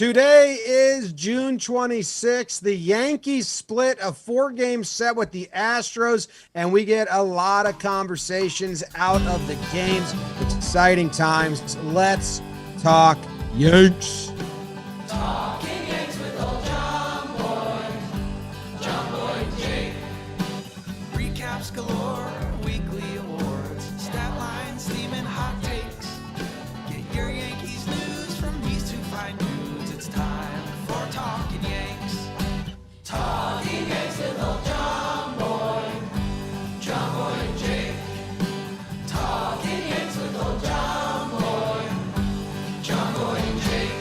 Today is June 26th. The Yankees split a 4-game set with the Astros, and we get a lot of conversations out of the games. It's exciting times. Let's talk Yanks. Talking Yanks with old John Boy and Jake. Recaps galore, weekly awards, stat lines, theme and hot takes. Get your Yankees news from these two fine dudes. It's time for Talkin' Yanks. Talking Yanks with old John Boy and Jake. Talking Yanks with old John Boy and Jake.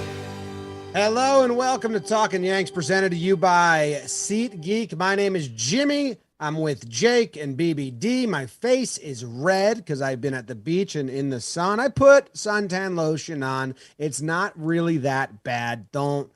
Hello and welcome to Talkin' Yanks, presented to you by SeatGeek. My name is Jimmy. I'm with Jake and BBD. My face is red because I've been at the beach and in the sun. I put suntan lotion on. It's not really that bad. Don't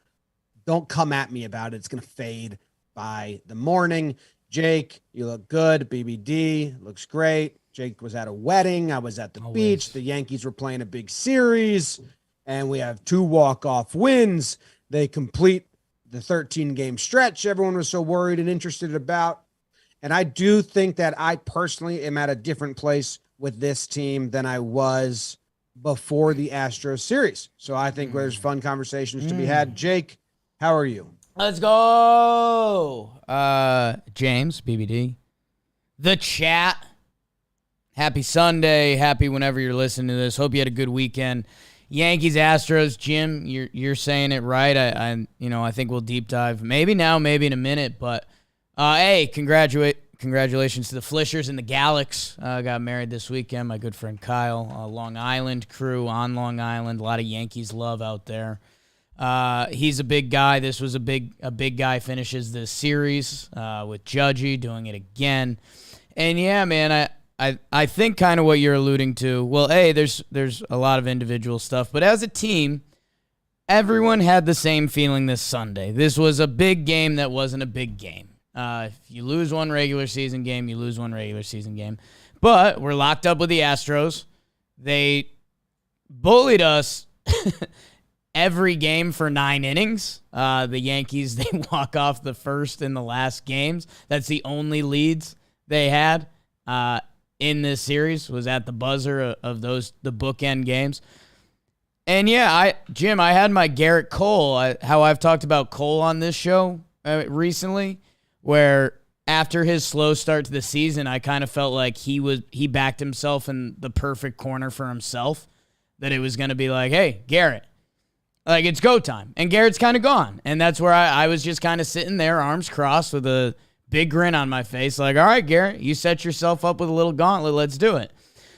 come at me about it. It's going to fade by the morning. Jake, you look good. BBD looks great. Jake was at a wedding. I was at the beach. The Yankees were playing a big series, and we have 2 walk-off wins. They complete the 13-game stretch everyone was so worried and interested about. And I do think that I personally am at a different place with this team than I was before the Astros series. So I think there's fun conversations to be had. Jake, how are you? Let's go. James, BBD. The chat. Happy Sunday. Happy whenever you're listening to this. Hope you had a good weekend. Yankees, Astros. Jim, you're saying it right. I think we'll deep dive maybe now, maybe in a minute, but hey, congratulations to the Flishers and the Galax. Got married this weekend. My good friend Kyle, Long Island crew on Long Island. A lot of Yankees love out there. He's a big guy. This was a big guy finishes this series with Judgy doing it again. And yeah, man, I think kind of what you're alluding to. Well, there's a lot of individual stuff, but as a team, everyone had the same feeling this Sunday. This was a big game that wasn't a big game. If you lose one regular season game, you lose one regular season game. But we're locked up with the Astros. They bullied us every game for 9 innings. The Yankees, they walk off the first and the last games. That's the only leads they had in this series, was at the buzzer of the bookend games. And yeah, Jim, I had my Garrett Cole, how I've talked about Cole on this show recently, where after his slow start to the season, I kind of felt like he backed himself in the perfect corner for himself, that it was going to be like, hey, Garrett, like, it's go time. And Garrett's kind of gone. And that's where I was just kind of sitting there, arms crossed with a big grin on my face, like, all right, Garrett, you set yourself up with a little gauntlet. Let's do it.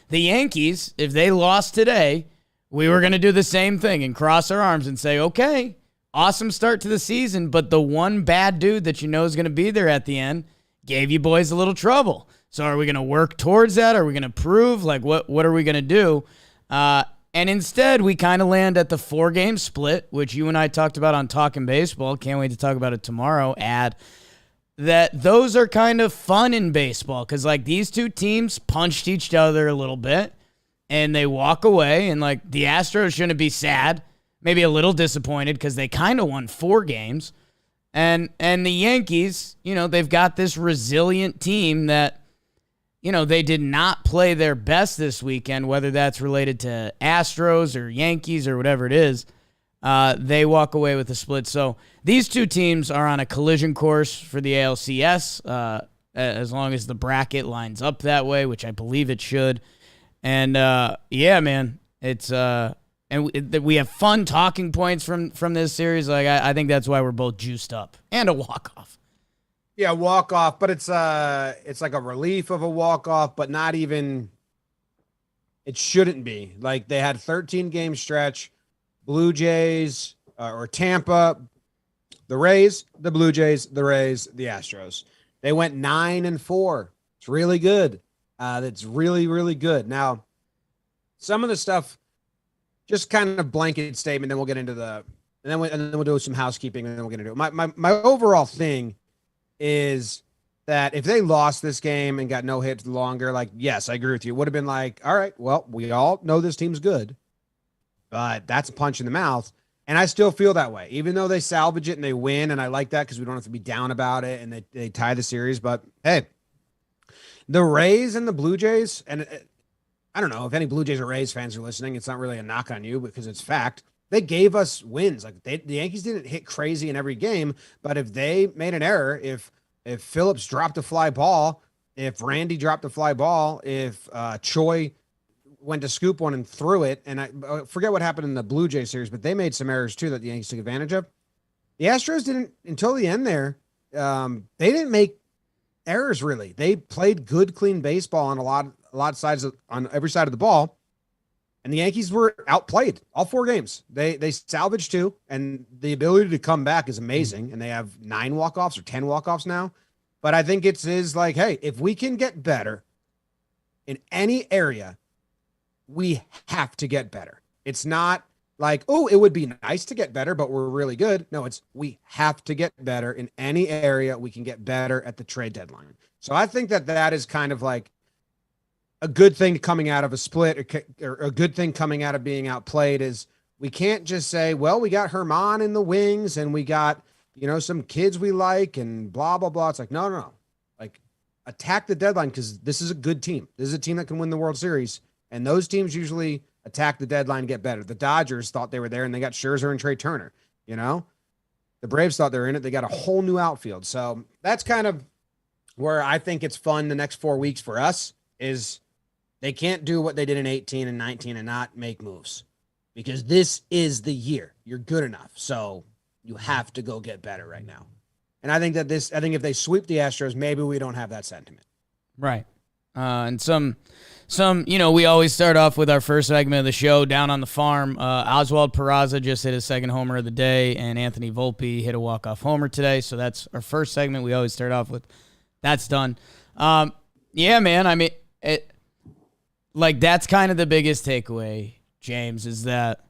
The Yankees, if they lost today, we were going to do the same thing and cross our arms and say, okay, awesome start to the season, but the one bad dude that you know is going to be there at the end gave you boys a little trouble. So are we going to work towards that? Are we going to prove? Like, what are we going to do? And instead, we kind of land at the 4-game split, which you and I talked about on Talkin' Baseball. Can't wait to talk about it tomorrow. That those are kind of fun in baseball because, like, these two teams punched each other a little bit, and they walk away, and, like, the Astros shouldn't be sad, maybe a little disappointed because they kind of won 4 games. And the Yankees, they've got this resilient team that, they did not play their best this weekend, whether that's related to Astros or Yankees or whatever it is. They walk away with a split. So these two teams are on a collision course for the ALCS, as long as the bracket lines up that way, which I believe it should. And yeah, man, it's we have fun talking points from this series. Like I think that's why we're both juiced up, and a walk-off. Yeah, walk-off, but it's like a relief of a walk-off, but not even, it shouldn't be. Like, they had 13-game stretch, Blue Jays, or Tampa, the Rays, the Blue Jays, the Rays, the Astros. They went 9-4. It's really good. That's really, really good. Now, some of the stuff, just kind of blanket statement, then we'll get into and then we'll do some housekeeping, and then we'll get into it. My overall thing is that if they lost this game and got no hits longer, like, yes, I agree with you. It would have been like, all right, well, we all know this team's good, but that's a punch in the mouth. And I still feel that way, even though they salvage it and they win. And I like that because we don't have to be down about it and they tie the series. But hey, the Rays and the Blue Jays, and I don't know if any Blue Jays or Rays fans are listening. It's not really a knock on you because it's fact. They gave us wins. Like the Yankees didn't hit crazy in every game, but if they made an error, if Phillips dropped a fly ball, if Randy dropped a fly ball, if Choi went to scoop one and threw it, and I forget what happened in the Blue Jay series, but they made some errors too that the Yankees took advantage of. The Astros didn't until the end there. They didn't make errors really. They played good, clean baseball on a lot of sides on every side of the ball, and the Yankees were outplayed all 4 games. They salvaged 2, and the ability to come back is amazing. And they have 9 walk-offs or 10 walk-offs now. But I think it is like, hey, if we can get better in any area, we have to get better. It's not like, oh, it would be nice to get better, but we're really good. No, it's we have to get better in any area. We can get better at the trade deadline. So I think that is kind of like a good thing coming out of a split or a good thing coming out of being outplayed is we can't just say, well, we got Herman in the wings and we got, some kids we like and blah, blah, blah. It's like, no. Like attack the deadline because this is a good team. This is a team that can win the World Series. And those teams usually attack the deadline and get better. The Dodgers thought they were there and they got Scherzer and Trey Turner, The Braves thought they were in it. They got a whole new outfield. So that's kind of where I think it's fun the next 4 weeks for us is they can't do what they did in 18 and 19 and not make moves because this is the year. You're good enough. So you have to go get better right now. And I think if they sweep the Astros, maybe we don't have that sentiment. Right. And some, we always start off with our first segment of the show down on the farm. Oswald Peraza just hit his second homer of the day, and Anthony Volpe hit a walk-off homer today. So that's our first segment. We always start off with that's done. Yeah, man. I mean, that's kind of the biggest takeaway, James, is that,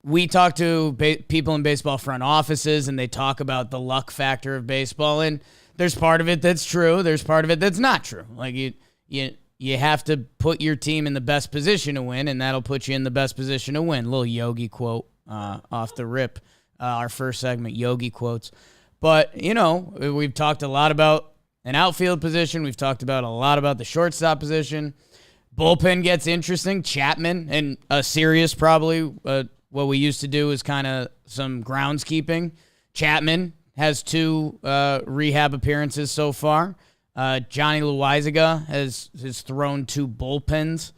we talk to people in baseball front offices, and they talk about the luck factor of baseball, and there's part of it that's true. There's part of it that's not true. Like you have to put your team in the best position to win, and that'll put you in the best position to win. Little Yogi quote off the rip. Our first segment, Yogi quotes. But, we've talked a lot about an outfield position. We've talked about a lot about the shortstop position. Bullpen gets interesting. Chapman and Sirius probably what we used to do is kind of some groundskeeping. Chapman has 2 rehab appearances so far. Johnny Loizaga has thrown 2 bullpens,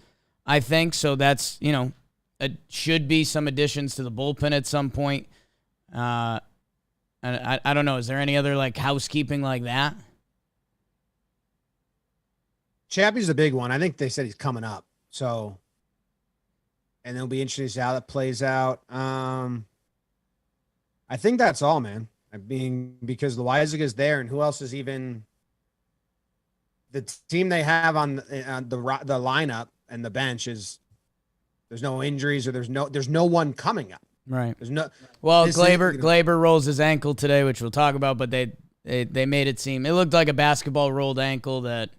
I think. So that's, it should be some additions to the bullpen at some point. And I don't know. Is there any other housekeeping like that? Chappie's the big one. I think they said he's coming up. So, and it'll be interesting to see how that plays out. I think that's all, man. Because Loizaga is there, and who else is even the team they have on the lineup and the bench is there's no injuries or there's no one coming up. Right. There's no. Well, Glaber rolls his ankle today, which we'll talk about, but they made it seem it looked like a basketball rolled ankle that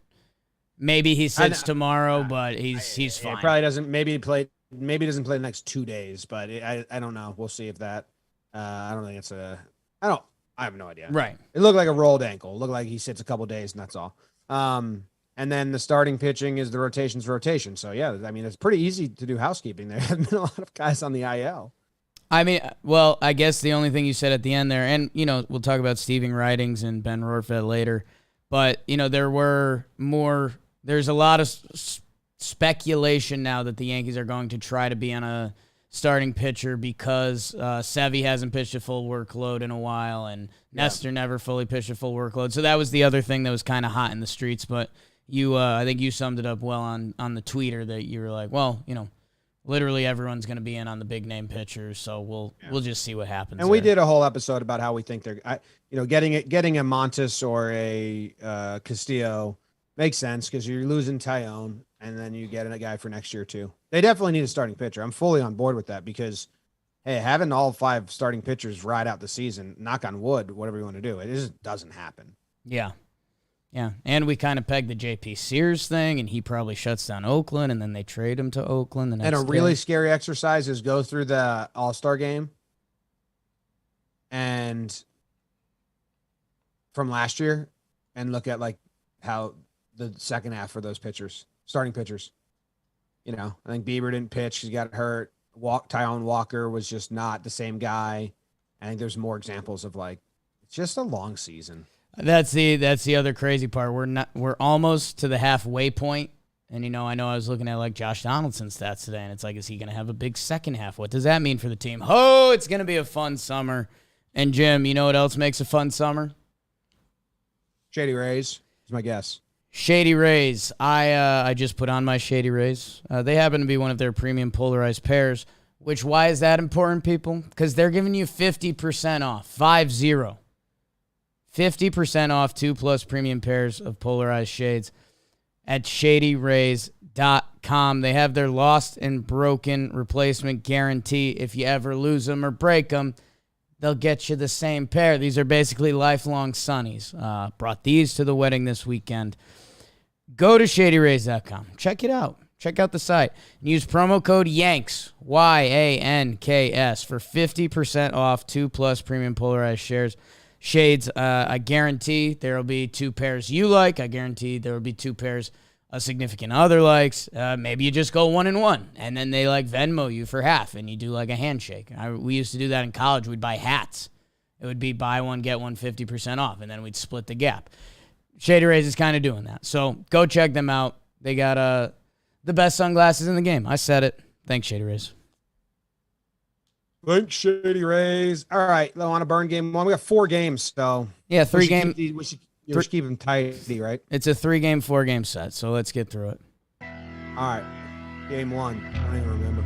maybe he sits tomorrow, but he's fine. He probably doesn't. Maybe he doesn't play the next 2 days, but I don't know. We'll see if that. I don't think it's a. I have no idea. Right. It looked like a rolled ankle. It looked like he sits a couple days, and that's all. And then the starting pitching is the rotation. So, yeah, I mean, it's pretty easy to do housekeeping. There have been a lot of guys on the IL. I mean, well, I guess the only thing you said at the end there, and, we'll talk about Steven Ridings and Ben Rorfeld later, but, there's a lot of speculation now that the Yankees are going to try to be on a starting pitcher because Sevy hasn't pitched a full workload in a while, and Nestor never fully pitched a full workload. So that was the other thing that was kind of hot in the streets. But I think you summed it up well on the tweeter that you were like, well, literally everyone's going to be in on the big name pitchers, so we'll just see what happens. And we did a whole episode about how we think they're, getting a Montes or a Castillo makes sense because you're losing Tyone, and then you get a guy for next year too. They definitely need a starting pitcher. I'm fully on board with that because, hey, having all 5 starting pitchers ride out the season, knock on wood, whatever you want to do, it just doesn't happen. Yeah. Yeah, and we kind of pegged the J.P. Sears thing, and he probably shuts down Oakland, and then they trade him to Oakland the next And a day. really scary exercise is go through the All-Star game and from last year and look at like how the second half for those pitchers, starting pitchers. You know, I think Bieber didn't pitch. He got hurt. Taijuan Walker was just not the same guy. I think there's more examples of like, it's just a long season. That's the other crazy part. We're almost to the halfway point. And, I know I was looking at, like, Josh Donaldson's stats today, and it's like, is he going to have a big second half? What does that mean for the team? Oh, it's going to be a fun summer. And, Jim, you know what else makes a fun summer? Shady Rays is my guess. Shady Rays. I just put on my Shady Rays. They happen to be one of their premium polarized pairs, which, why is that important, people? Because they're giving you 50% off, 50. 50% off 2+ premium pairs of polarized shades at shadyrays.com. They have their lost and broken replacement guarantee. If you ever lose them or break them, they'll get you the same pair. These are basically lifelong sunnies. Brought these to the wedding this weekend. Go to shadyrays.com. Check it out. Check out the site. And use promo code YANKS, YANKS, for 50% off 2+ premium polarized shades. I guarantee there will be 2 pairs you like. I guarantee there will be 2 pairs a significant other likes. Maybe you just go 1 and 1, and then they like Venmo you for half, and you do like a handshake. We used to do that in college. We'd buy hats. It would be buy one, get one 50% off, and then we'd split the gap. Shady Rays is kind of doing that. So go check them out. They got the best sunglasses in the game. I said it. Thanks, Shady Rays. Thanks, Shady Rays. All right, I want to burn game 1. We got 4 games, so yeah, 3 games. We should keep them tidy, right? It's a 3-game, 4-game set, so let's get through it. All right, game 1. I don't even remember.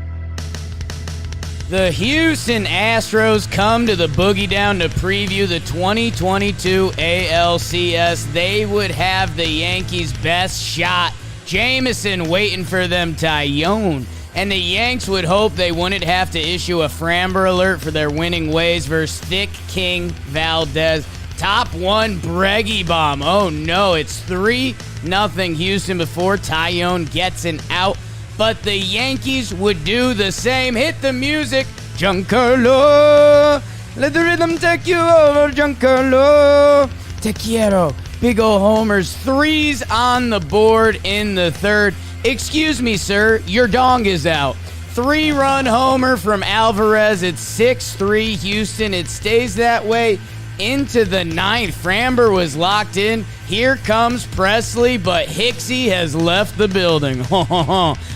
The Houston Astros come to the Boogie Down to preview the 2022 ALCS. They would have the Yankees' best shot. Jameson waiting for them, Tyone. And the Yanks would hope they wouldn't have to issue a Framber alert for their winning ways versus Thick King Valdez. Top 1 Breggy bomb. Oh no, it's 3-0 Houston before Tyone gets an out. But the Yankees would do the same. Hit the music, Giancarlo. Let the rhythm take you over, Giancarlo. Te quiero. Big ol' homers. 3s on the board in the 3rd. Excuse me, sir, your dong is out. 3-run homer from Alvarez. It's 6-3 Houston. It stays that way into the 9th. Framber was locked in. Here comes Presley, but Hicksy has left the building.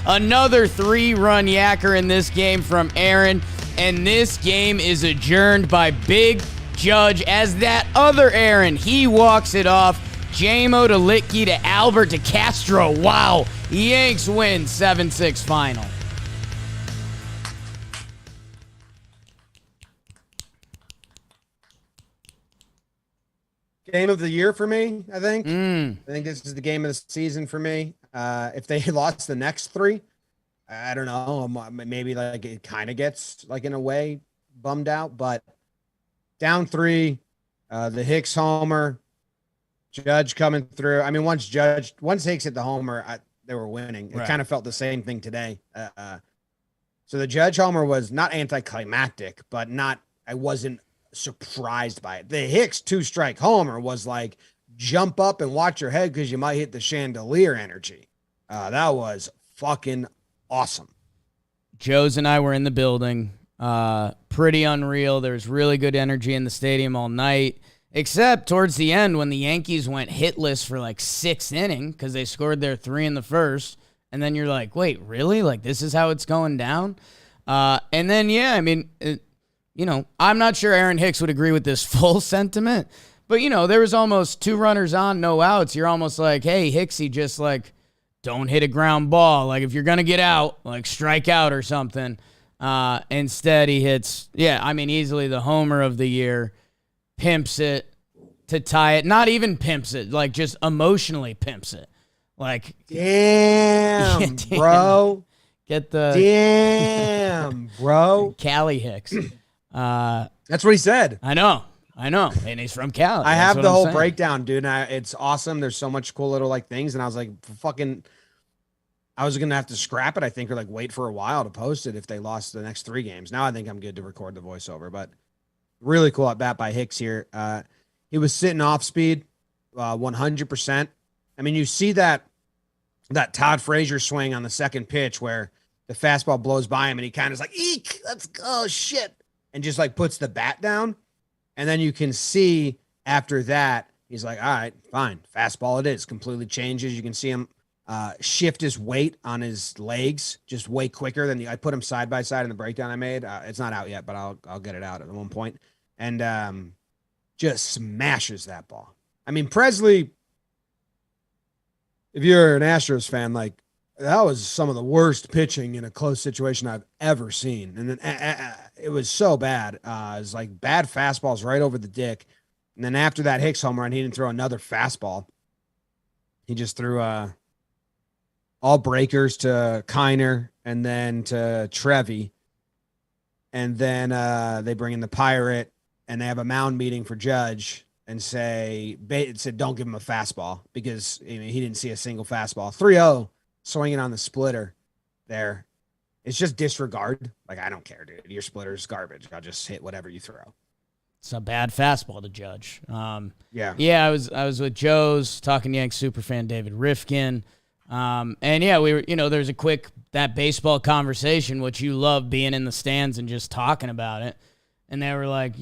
Another 3-run yacker in this game from Aaron, and this game is adjourned by Big Judge as that other Aaron, he walks it off. J-Mo to Litke to Albert to Castro. Wow. Yanks win 7-6 final. Game of the year for me, I think. I think this is the game of the season for me. If they lost the next 3, I don't know. Maybe like it kind of gets like in a way bummed out, but down 3, the Hicks homer, Judge coming through. I mean, once Hicks hit the homer, they were winning. It kind of felt the same thing today. So the Judge homer was not anticlimactic, but I wasn't surprised by it. The Hicks 2-strike homer was like jump up and watch your head because you might hit the chandelier energy. That was fucking awesome. Joe's and I were in the building. Pretty unreal. There was really good energy in the stadium all night, except towards the end when the Yankees went hitless for like 6th inning because they scored their 3 in the 1st. And then you're like, wait, really? Like, this is how it's going down? And then, yeah, I mean, I'm not sure Aaron Hicks would agree with this full sentiment, but, there was almost 2 runners on, no outs. You're almost like, hey, Hicksy, just like, don't hit a ground ball. Like, if you're going to get out, like, strike out or something. Instead, he hits, easily the homer of the year, pimps it to tie it. Not even pimps it, like, just emotionally pimps it. Like, damn. Bro. Get the damn, bro. Callie Hicks. That's what he said. I know. I know, and he's from Cali. I That's have what the I'm whole saying. breakdown, dude. And it's awesome. There's so much cool little like things, and I was like, fucking. I was gonna have to scrap it, I think, or like wait for a while to post it if they lost the next 3 games. Now I think I'm good to record the voiceover, but really cool at bat by Hicks here. He was sitting off speed, 100%. I mean, you see that Todd Frazier swing on the second pitch where the fastball blows by him and he kind of is like, eek, let's go, shit, and just like puts the bat down. And then you can see after that, he's like, all right, fine, fastball it is. Completely changes. You can see him shift his weight on his legs just way quicker than I put him side by side in the breakdown I made. It's not out yet, but I'll get it out at one point. And just smashes that ball. I mean, Presley, if you're an Astros fan, like that was some of the worst pitching in a close situation I've ever seen. And then it was so bad. It was like bad fastballs right over the dick. And then after that Hicks home run, he didn't throw another fastball. He just threw all breakers to Kiner and then to Trevi. And then they bring in the Pirate and they have a mound meeting for Judge and said, don't give him a fastball because he didn't see a single fastball. 3-0 swinging on the splitter there. It's just disregard. Like, I don't care, dude. Your splitter's garbage. I'll just hit whatever you throw. It's a bad fastball to Judge. Yeah. I was with Joe's Talking Yanks superfan David Rifkin. And yeah, we were, there's a quick, that baseball conversation, which you love being in the stands and just talking about it. And they were like,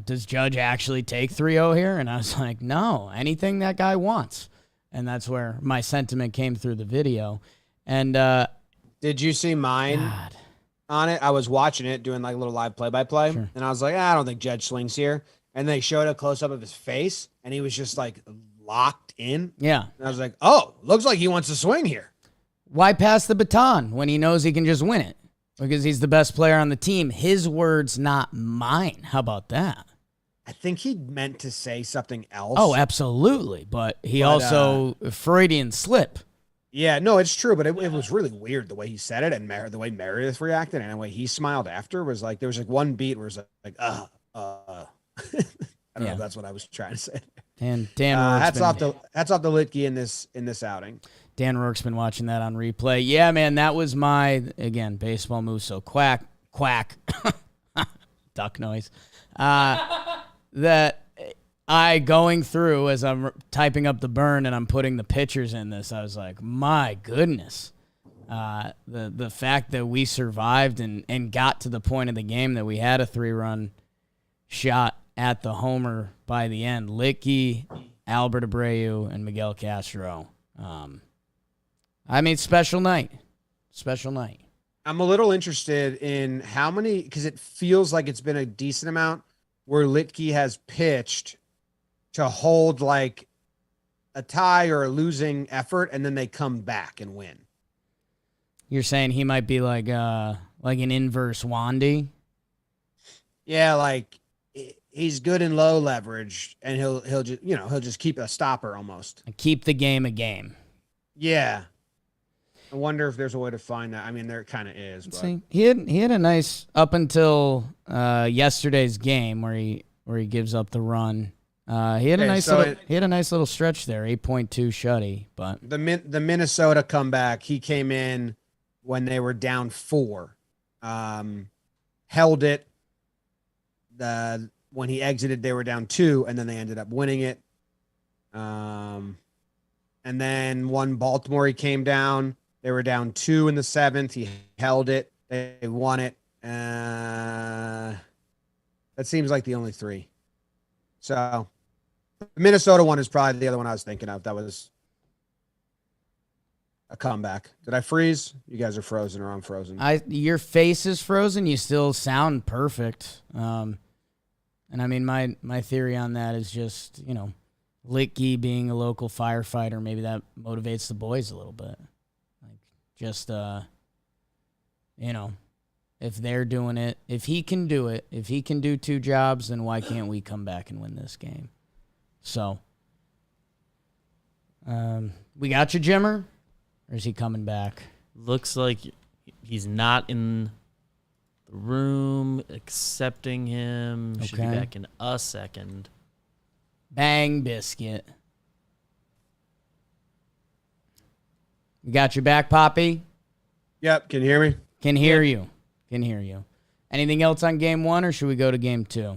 does Judge actually take 3-0 here? And I was like, no, anything that guy wants. And that's where my sentiment came through the video. And did you see mine on it? I was watching it, doing like a little live play-by-play. Sure. And I was like, I don't think Judge swings here. And they showed a close-up of his face, and he was just like locked in. Yeah. And I was like, oh, looks like he wants to swing here. Why pass the baton when he knows he can just win it? Because he's the best player on the team. His words, not mine. How about that? I think he meant to say something else. Oh, absolutely. But he also, Freudian slip. Yeah, no, it's true. But it was really weird the way he said it and the way Meredith reacted and the way he smiled after was like, there was like one beat where it was like, I don't know if that's what I was trying to say. Dan hats off to Litke in this outing. Dan Rourke's been watching that on replay. Yeah, man, that was my, again, baseball move. So quack, duck noise. That I going through as I'm typing up the burn and I'm putting the pictures in this, I was like, my goodness. The fact that we survived and got to the point of the game that we had a 3-run shot at the homer by the end. Litke, Albert Abreu, and Miguel Castro. Special night. Special night. I'm a little interested in how many, because it feels like it's been a decent amount where Litke has pitched to hold like a tie or a losing effort, and then they come back and win. You're saying he might be like an inverse Wandy? Yeah, like he's good in low leverage, and he'll just keep a stopper almost. Keep the game a game. Yeah. I wonder if there's a way to find that. I mean, there kind of is. But. See, he had a nice up until yesterday's game where he gives up the run. He had a nice little stretch there, 8.2 shutty. But the Minnesota comeback, he came in when they were down 4, held it. When he exited, they were down 2, and then they ended up winning it. And then one Baltimore, he came down. They were down 2 in the 7th. He held it. They won it. That seems like the only 3. So the Minnesota one is probably the other one I was thinking of. That was a comeback. Did I freeze? You guys are frozen or I'm frozen. Your face is frozen. You still sound perfect. And I mean, my theory on that is just, Litke being a local firefighter, maybe that motivates the boys a little bit. Just, if they're doing it, if he can do it, if he can do 2 jobs, then why can't we come back and win this game? So, we got you, Jimmer? Or is he coming back? Looks like he's not in the room, accepting him. Should be Okay. back in a second. Bang biscuit. You got your back, Poppy? Yep. Can you hear me? Can hear you. Can hear you. Anything else on game 1, or should we go to game 2?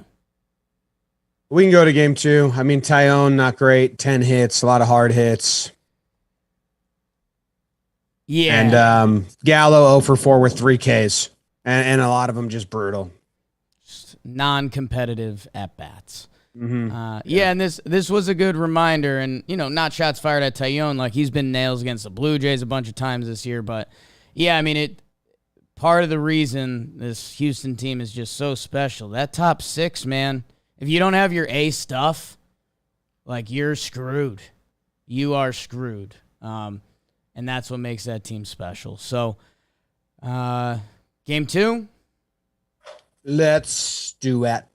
We can go to game 2. I mean, Tyone, not great. 10 hits, a lot of hard hits. Yeah. And Gallo 0 for 4 with 3 Ks. And a lot of them just brutal. Non-competitive at-bats. Mm-hmm. Yeah, and this was a good reminder, and, not shots fired at Tyone. Like, he's been nails against the Blue Jays a bunch of times this year, but, yeah, I mean, part of the reason this Houston team is just so special, that top 6, man, if you don't have your A stuff, like, you're screwed. You are screwed. And that's what makes that team special. So, game 2? Let's do it.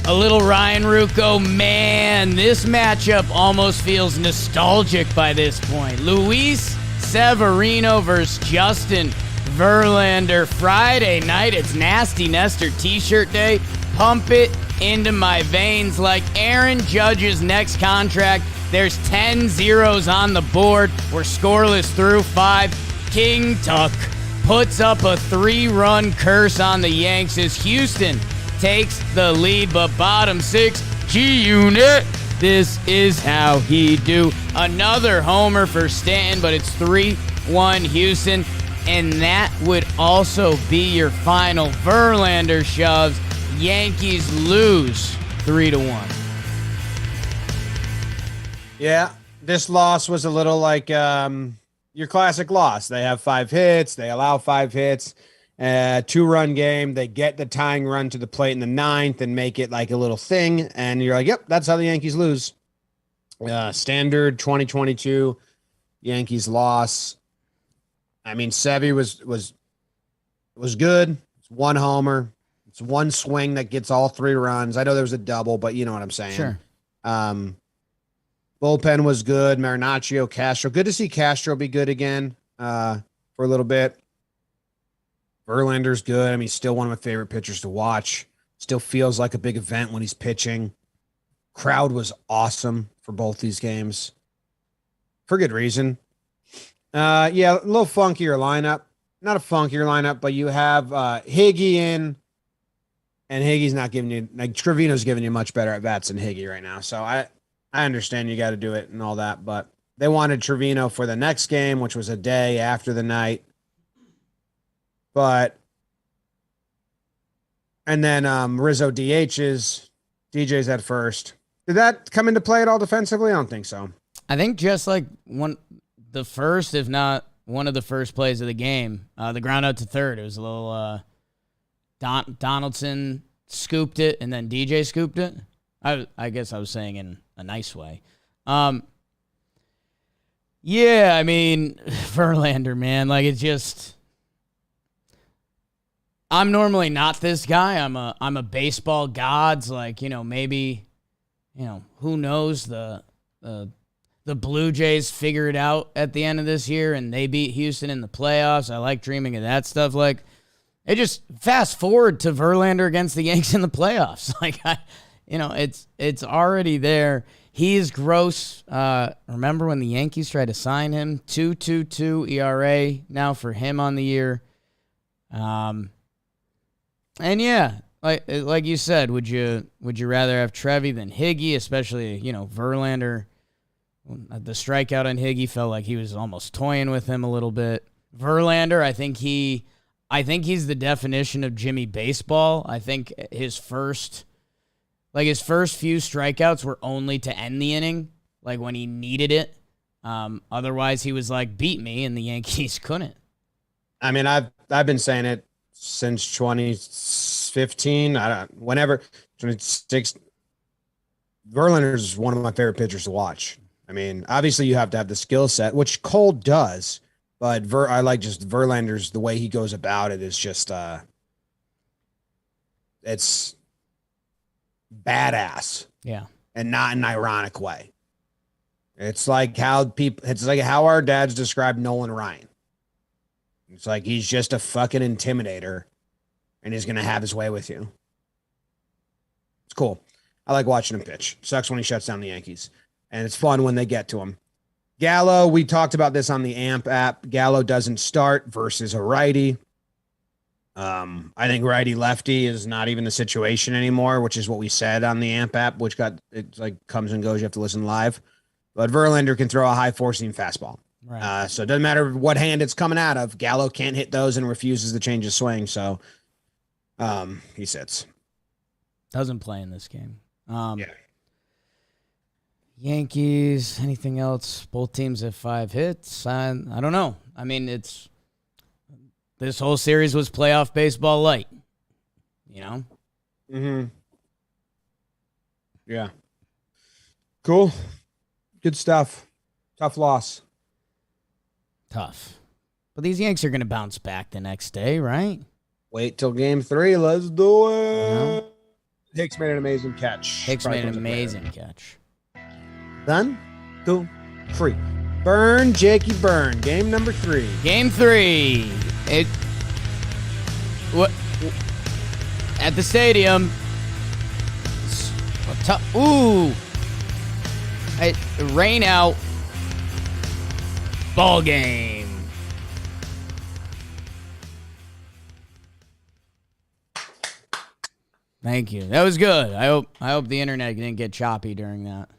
A little Ryan Ruocco, man, this matchup almost feels nostalgic by this point. Luis Severino versus Justin Verlander. Friday night, it's Nasty Nestor t-shirt day. Pump it into my veins like Aaron Judge's next contract. There's 10 zeros on the board. We're scoreless through 5. King Tuck puts up a 3-run curse on the Yanks as Houston takes the lead, but bottom 6, G-Unit. This is how he do. Another homer for Stanton, but it's 3-1 Houston, and that would also be your final. Verlander shoves. Yankees lose 3-1. Yeah, this loss was a little like your classic loss. They have 5 hits. They allow 5 hits. 2-run game. They get the tying run to the plate in the 9th and make it like a little thing. And you're like, yep, that's how the Yankees lose. Standard 2022 Yankees loss. I mean, Sevy was good. It's 1 homer. It's 1 swing that gets all 3 runs. I know there was a double, but you know what I'm saying. Sure. Bullpen was good. Marinaccio, Castro. Good to see Castro be good again for a little bit. Verlander's good. I mean, still one of my favorite pitchers to watch. Still feels like a big event when he's pitching. Crowd was awesome for both these games. For good reason. Yeah, a little funkier lineup. Not a funkier lineup, but you have Higgy in, and Higgy's not giving you, like, Trevino's giving you much better at bats than Higgy right now. So I understand you got to do it and all that, but they wanted Trevino for the next game, which was a day after the night. And then Rizzo DH's at first. Did that come into play at all defensively? I don't think so. I think just like the first, if not one of the first plays of the game, the ground out to third. It was a little Donaldson scooped it, and then DJ scooped it. I guess I was saying in a nice way. Yeah, I mean, Verlander, man, like, it's just. I'm normally not this guy. I'm a baseball gods, like, maybe, who knows, the Blue Jays figure it out at the end of this year and they beat Houston in the playoffs. I like dreaming of that stuff. Like, it just fast forward to Verlander against the Yanks in the playoffs. Like, it's already there. He is gross. Remember when the Yankees tried to sign him? 2.22 ERA now for him on the year. And yeah, like you said, would you rather have Trevi than Higgy, especially, Verlander? The strikeout on Higgy felt like he was almost toying with him a little bit. Verlander, I think he's the definition of Jimmy Baseball. I think his first few strikeouts were only to end the inning, like when he needed it. Otherwise he was like, beat me, and the Yankees couldn't. I mean, I've been saying it since 2015. 26. Verlander is one of my favorite pitchers to watch. I mean, obviously you have to have the skill set, which Cole does, but I like just Verlander's, the way he goes about it is just it's badass. Yeah. And not in an ironic way. It's like how our dads describe Nolan Ryan. It's like he's just a fucking intimidator and he's going to have his way with you. It's cool. I like watching him pitch. Sucks when he shuts down the Yankees. And it's fun when they get to him. Gallo, we talked about this on the AMP app. Gallo doesn't start versus a righty. I think righty lefty is not even the situation anymore, which is what we said on the AMP app, which it's like comes and goes. You have to listen live. But Verlander can throw a high four seam fastball. Right. So it doesn't matter what hand it's coming out of. Gallo can't hit those and refuses to change his swing. So he sits. Doesn't play in this game. Yeah. Yankees, anything else? Both teams have 5 hits. I don't know. I mean, this whole series was playoff baseball light. You know? Mm-hmm. Yeah. Cool. Good stuff. Tough loss. Tough. But these Yanks are going to bounce back the next day, right? Wait till game 3. Let's do it. Yeah. Hicks made an amazing catch. Hicks made an amazing catch. Done? 2, 3. Burn, Jakey, burn. Game number 3. Game 3. At the stadium. Rain out. Ball game. Thank you. That was good. I hope the internet didn't get choppy during that.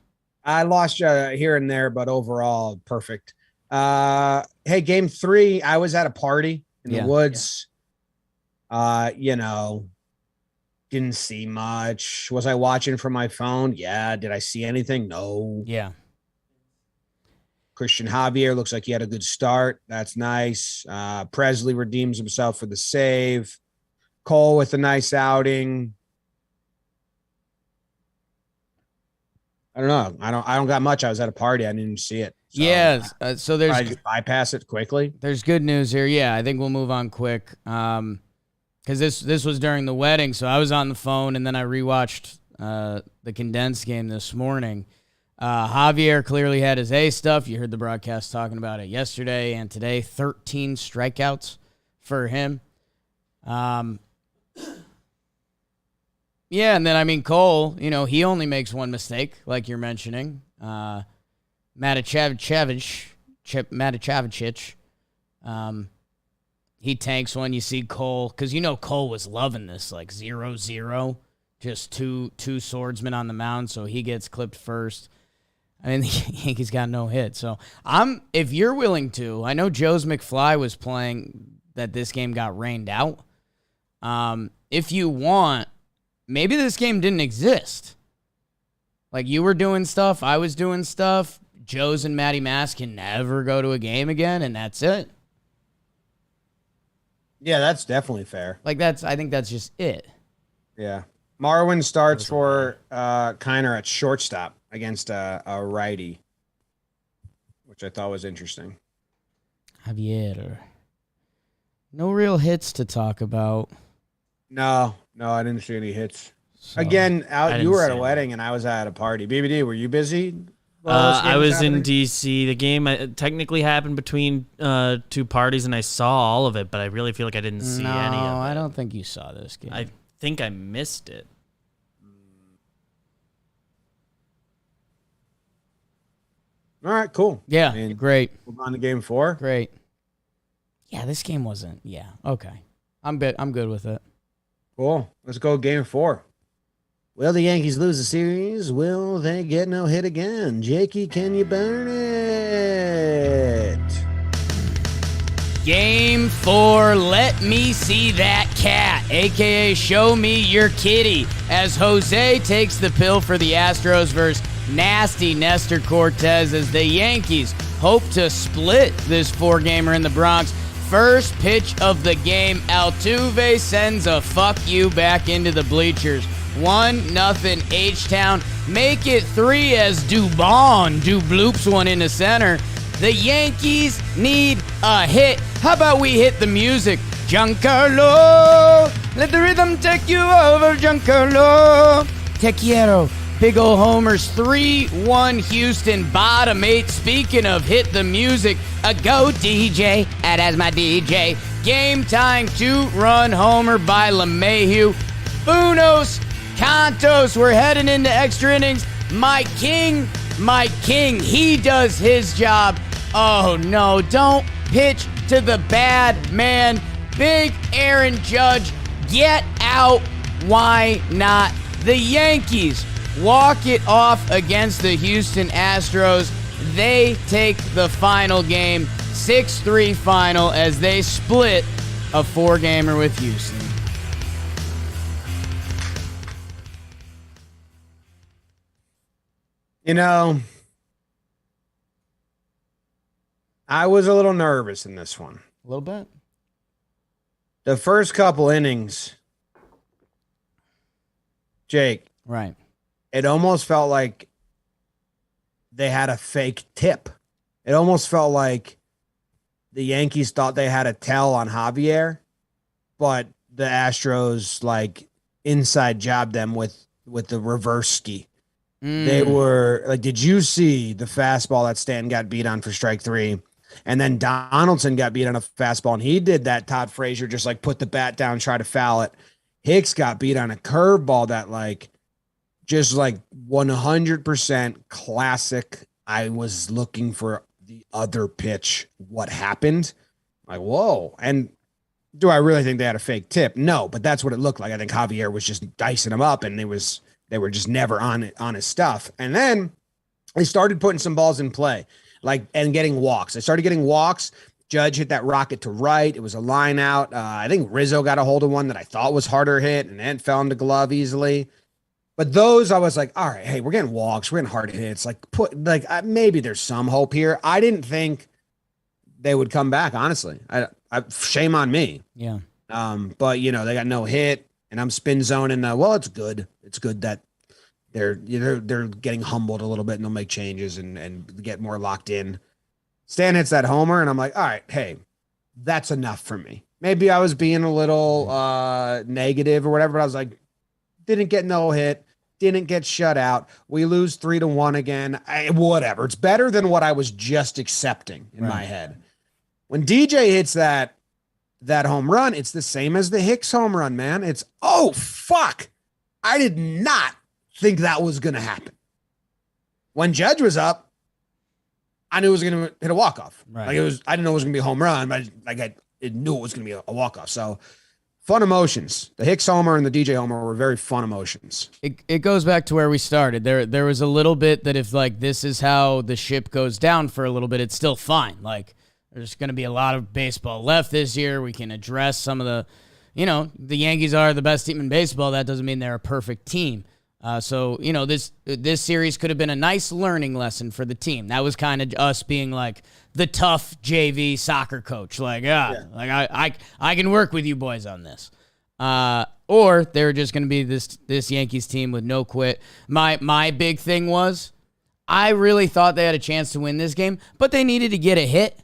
I lost you here and there, but overall, perfect. Hey, game 3, I was at a party in the woods. Didn't see much. Was I watching from my phone? Yeah. Did I see anything? No. Yeah. Christian Javier looks like he had a good start. That's nice. Presley redeems himself for the save. Cole with a nice outing. I don't know. I don't got much. I was at a party. I didn't even see it. So so there's I just bypass it quickly. There's good news here. Yeah, I think we'll move on quick. Because this was during the wedding, so I was on the phone and then I rewatched the condensed game this morning. Javier clearly had his A stuff. You heard the broadcast talking about it yesterday and today. 13 strikeouts for him. Yeah, and then, Cole, he only makes one mistake, like you're mentioning. Matachavich. He tanks one. You see Cole, because Cole was loving this, like 0-0, just two swordsmen on the mound, so he gets clipped first. The Yankees got no hit. So if you're willing to, I know Joe's McFly was playing that this game got rained out. If you want, maybe this game didn't exist. Like, you were doing stuff, I was doing stuff. Joe's and Matty Mass can never go to a game again, and that's it. Yeah, that's definitely fair. I think that's just it. Yeah. Marwin starts for Kiner at shortstop against a righty, which I thought was interesting. Javier. No real hits to talk about. No, I didn't see any hits. So, Again, you were at a wedding and I was at a party. BBD, were you busy? I was in D.C. The game technically happened between 2 parties, and I saw all of it, but I really feel like I didn't see any of it. No, I don't think you saw this game. I think I missed it. All right, cool. Yeah, great. Move on to game 4. Great. Yeah, this game wasn't. Yeah, okay. I'm good with it. Cool. Let's go game 4. Will the Yankees lose the series? Will they get no hit again? Jakey, can you burn it? Game 4, let me see that cat, a.k.a. show me your kitty, as Jose takes the pill for the Astros versus nasty Nestor Cortez as the Yankees hope to split this 4-gamer in the Bronx. First pitch of the game, Altuve sends a fuck you back into the bleachers. 1-0 H-Town. Make it 3 as Dubon bloops one into center. The Yankees need a hit. How about we hit the music? Giancarlo, let the rhythm take you over, Giancarlo. Te quiero, Big ol' homers, 3-1 Houston, bottom 8. Speaking of hit the music, a go DJ, that's my DJ. Game-tying 2-run homer by LeMahieu. Buenos Cantos, we're heading into extra innings. My king, he does his job. Oh no, don't pitch to the bad man. Big Aaron Judge, get out. Why not? The Yankees walk it off against the Houston Astros. They take the final game, 6-3 final, as they split a 4-gamer with Houston. You know, I was a little nervous in this one. A little bit. The first couple innings, Jake. Right. It almost felt like they had a fake tip. It almost felt like the Yankees thought they had a tell on Javier, but the Astros like inside jobbed them with the reverse ski. They were like, did you see the fastball that Stanton got beat on for strike 3? And then Donaldson got beat on a fastball, and he did that. Todd Frazier just like put the bat down, try to foul it. Hicks got beat on a curveball that like just like 100% classic. I was looking for the other pitch. What happened? Like, whoa. And do I really think they had a fake tip? No, but that's what it looked like. I think Javier was just dicing him up, and they were just never on his stuff. And then they started putting some balls in play, and getting walks. They started getting walks. Judge hit that rocket to right. It was a line out. I think Rizzo got a hold of one that I thought was harder hit, and then fell into glove easily. But those, I was like, all right, hey, we're getting walks, we're getting hard hits. Maybe there's some hope here. I didn't think they would come back. Honestly, I shame on me. Yeah. But they got no hit, and I'm spin zoning. Well, it's good. It's good that they're getting humbled a little bit, and they'll make changes and get more locked in. Stan hits that homer, and I'm like, all right, hey, that's enough for me. Maybe I was being a little negative or whatever, but I was like, didn't get no hit, didn't get shut out. We lose 3-1 again. Whatever. It's better than what I was just accepting in my head. When DJ hits that home run, it's the same as the Hicks home run, man. It's, oh, fuck. I did not think that was going to happen. When Judge was up, I knew it was going to hit a walk-off. Right. I didn't know it was going to be a home run, but I knew it was going to be a walk-off. So fun emotions. The Hicks homer and the DJ homer were very fun emotions. It goes back to where we started. There was a little bit that if this is how the ship goes down for a little bit, it's still fine. There's going to be a lot of baseball left this year. We can address some of the, the Yankees are the best team in baseball. That doesn't mean they're a perfect team. So this series could have been a nice learning lesson for the team. That was kind of us being the tough JV soccer coach. I can work with you boys on this. Or they're just going to be this Yankees team with no quit. My big thing was I really thought they had a chance to win this game, but they needed to get a hit.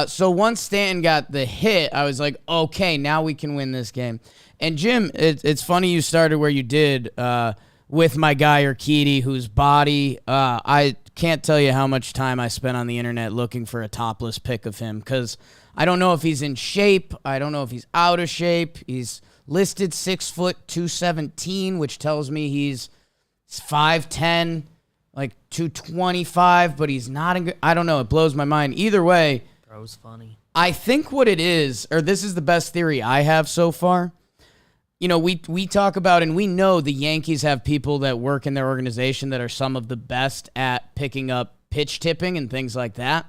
So once Stanton got the hit, I was like, okay, now we can win this game. And Jim, it's funny you started where you did with my guy Urquidy, whose body, I can't tell you how much time I spent on the internet looking for a topless pic of him, because I don't know if he's in shape. I don't know if he's out of shape. He's listed 6 foot 217, which tells me he's 5'10", 225, but he's not I don't know. It blows my mind. Either way, Bro's funny. I think what it is, or this is the best theory I have so far. We talk about, and we know the Yankees have people that work in their organization that are some of the best at picking up pitch tipping and things like that.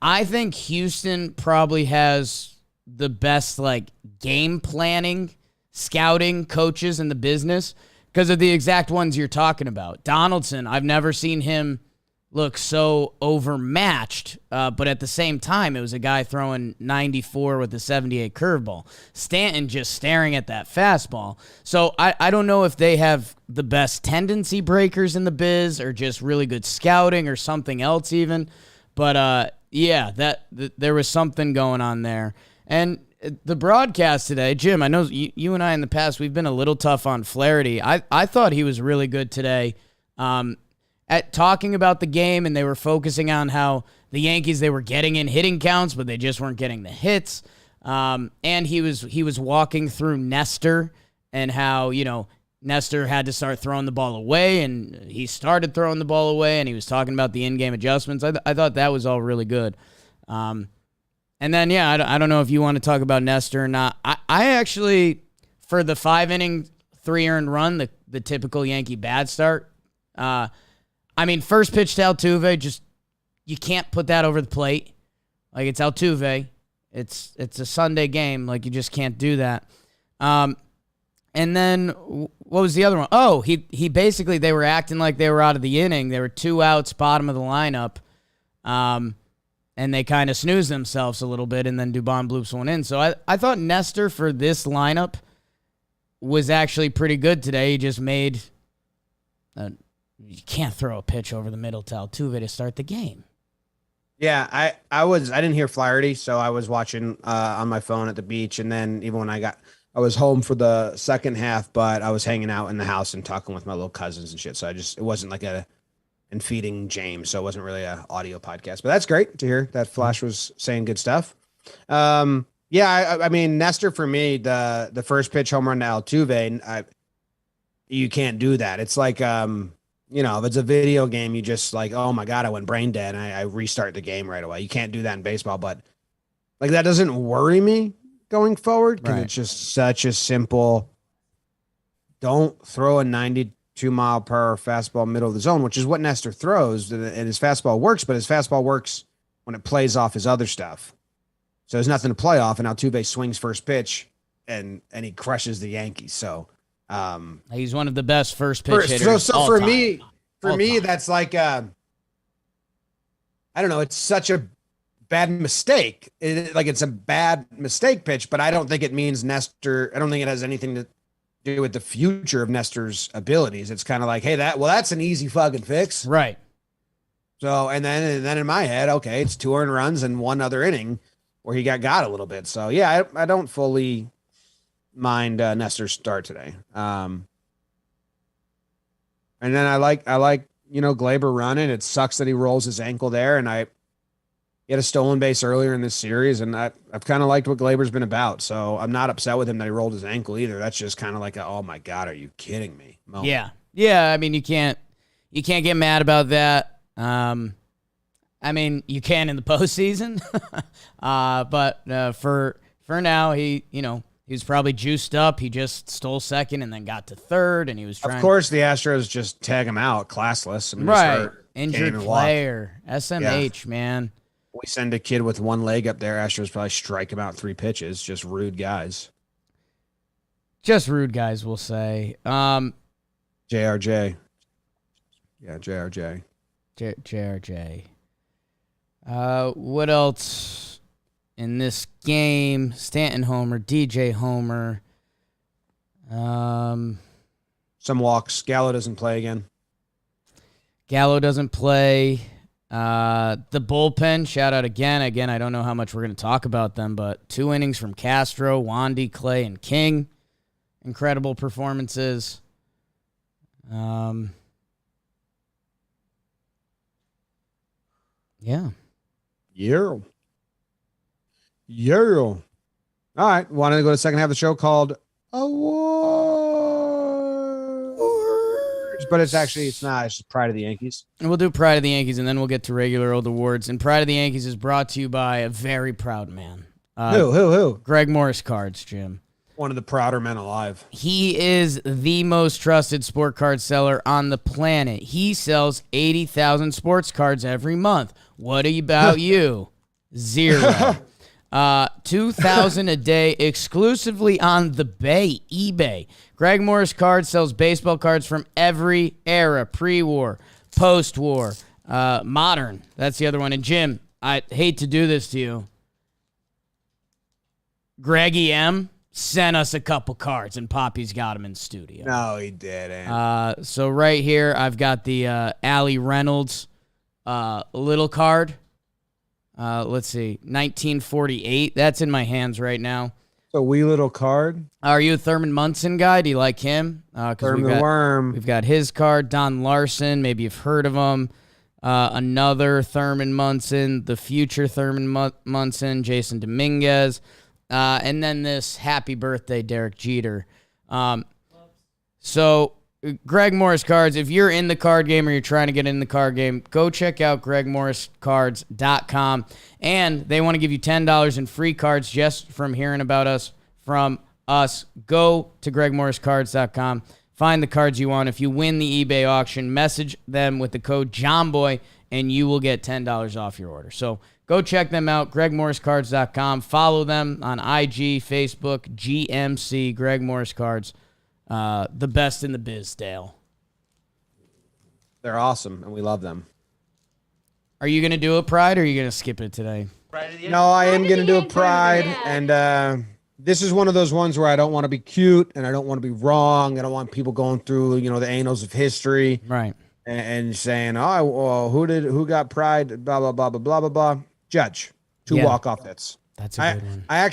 I think Houston probably has the best game planning, scouting coaches in the business because of the exact ones you're talking about. Donaldson, I've never seen him look so overmatched, but at the same time, it was a guy throwing 94 with a 78 curveball. Stanton just staring at that fastball. So I don't know if they have the best tendency breakers in the biz or just really good scouting or something else even. But there was something going on there. And the broadcast today, Jim, I know you and I in the past, we've been a little tough on Flaherty. I thought he was really good today. At talking about the game, and they were focusing on how the Yankees, they were getting in hitting counts, but they just weren't getting the hits. And he was walking through Nestor and how, Nestor had to start throwing the ball away, and he started throwing the ball away, and he was talking about the in-game adjustments. I thought that was all really good. And then, I don't know if you want to talk about Nestor or not. I actually, for the 5-inning, 3-earned run, the typical Yankee bad start, first pitch to Altuve, you can't put that over the plate. Like, it's Altuve. It's a Sunday game. Like, you just can't do that. And then, what was the other one? Oh, he basically, they were acting like they were out of the inning. They were 2 outs, bottom of the lineup. And they kind of snoozed themselves a little bit, and then Dubon bloops one in. So I thought Nestor for this lineup was actually pretty good today. He just made... you can't throw a pitch over the middle to Altuve to start the game. Yeah, I didn't hear Flaherty, so I was watching on my phone at the beach, and then even when I was home for the second half, but I was hanging out in the house and talking with my little cousins and shit. So it wasn't like and feeding James, so it wasn't really a audio podcast. But that's great to hear that Flash was saying good stuff. Nestor for me, the first pitch home run to Altuve, you can't do that. It's like if it's a video game, you just like, oh my God, I went brain dead, and I restart the game right away. You can't do that in baseball, but like that doesn't worry me going forward because It's just such a simple, don't throw a 92-mile-per-hour fastball middle of the zone, which is what Nestor throws, and his fastball works, but his fastball works when it plays off his other stuff. So there's nothing to play off, and Altuve swings first pitch, and he crushes the Yankees. So he's one of the best first pitch hitters. So for me, that's like I don't know. It's such a bad mistake. It's a bad mistake pitch, but I don't think it means Nestor. I don't think it has anything to do with the future of Nestor's abilities. It's kind of like, hey, that's an easy fucking fix, right? So and then in my head, okay, it's 2 earned runs and 1 other inning where he got a little bit. So yeah, I don't fully mind Nestor's start today. And then I like Glaber running. It sucks that he rolls his ankle there, and he had a stolen base earlier in this series, and I've kind of liked what Glaber's been about. So I'm not upset with him that he rolled his ankle either. That's just kind of like oh my God, are you kidding me? moment. Yeah. I mean, you can't get mad about that. I mean, you can in the postseason, but for now, he was probably juiced up. He just stole second and then got to third, and he was trying. Of course, the Astros just tag him out, classless. I mean, right, injured player, SMH, man. We send a kid with 1 leg up there. Astros probably strike him out 3 pitches. Just rude guys. Just rude guys, we'll say. JRJ. Yeah, JRJ. JRJ. What else in this game? Stanton homer, DJ homer. Some walks. Gallo doesn't play again. Gallo doesn't play. The bullpen, shout out again. Again, I don't know how much we're going to talk about them, but 2 innings from Castro, Wandy, Clay, and King. Incredible performances. Yeah. Yeah. All right. Wanted to go to the second half of the show called Awards. But it's not. It's just Pride of the Yankees. And we'll do Pride of the Yankees, and then we'll get to regular old awards. And Pride of the Yankees is brought to you by a very proud man. Who? Greg Morris Cards, Jim. One of the prouder men alive. He is the most trusted sport card seller on the planet. He sells 80,000 sports cards every month. What about you? 0. 2,000 a day exclusively on the Bay, eBay. Greg Morris Cards sells baseball cards from every era, pre-war, post-war, modern. That's the other one. And Jim, I hate to do this to you. Greggy M sent us a couple cards, and Poppy's got them in studio. No, he didn't. So right here, I've got the Allie Reynolds little card. Let's see, 1948. That's in my hands right now. a wee little card. Are you a Thurman Munson guy? Do you like him? Thurman the Worm. We've got his card. Don Larson. Maybe you've heard of him. Another Thurman Munson. The future Thurman Munson. Jason Dominguez. And then this happy birthday Derek Jeter. So Greg Morris cards. If you're in the card game or you're trying to get in the card game, go check out gregmorriscards.com. And they want to give you $10 in free cards just from hearing about us from us. Go to gregmorriscards.com. Find the cards you want. If you win the eBay auction, message them with the code JOHNBOY, and you will get $10 off your order. So go check them out, gregmorriscards.com. Follow them on IG, Facebook, GMC, Greg Morris Cards. The best in the biz, Dale. They're awesome, and we love them. Are you going to do a Pride, or are you going to skip it today? No, I am going to do a Pride, and this is one of those ones where I don't want to be cute, and I don't want to be wrong. I don't want people going through, the annals of history, right? And saying, "Oh, well, who got Pride?" Blah blah blah blah blah blah blah. Judge, 2 walk-off hits. That's a good one. I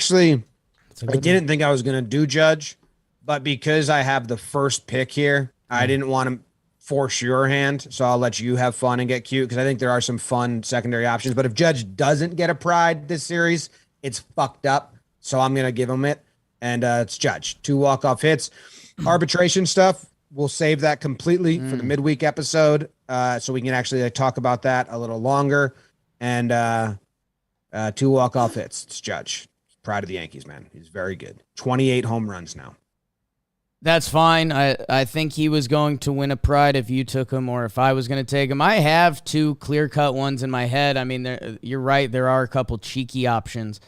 didn't think I was going to do Judge, but because I have the first pick here, I didn't want to force your hand, so I'll let you have fun and get cute, because I think there are some fun secondary options. But if Judge doesn't get a Pride this series, it's fucked up, so I'm going to give him it, and it's Judge. 2 walk-off hits. Arbitration stuff, we'll save that completely for the midweek episode, so we can actually talk about that a little longer. And 2 walk-off hits. It's Judge. Proud of the Yankees, man. He's very good. 28 home runs now. That's fine. I think he was going to win a Pride if you took him, or if I was going to take him. I have 2 clear-cut ones in my head. I mean, you're right. There are a couple cheeky options.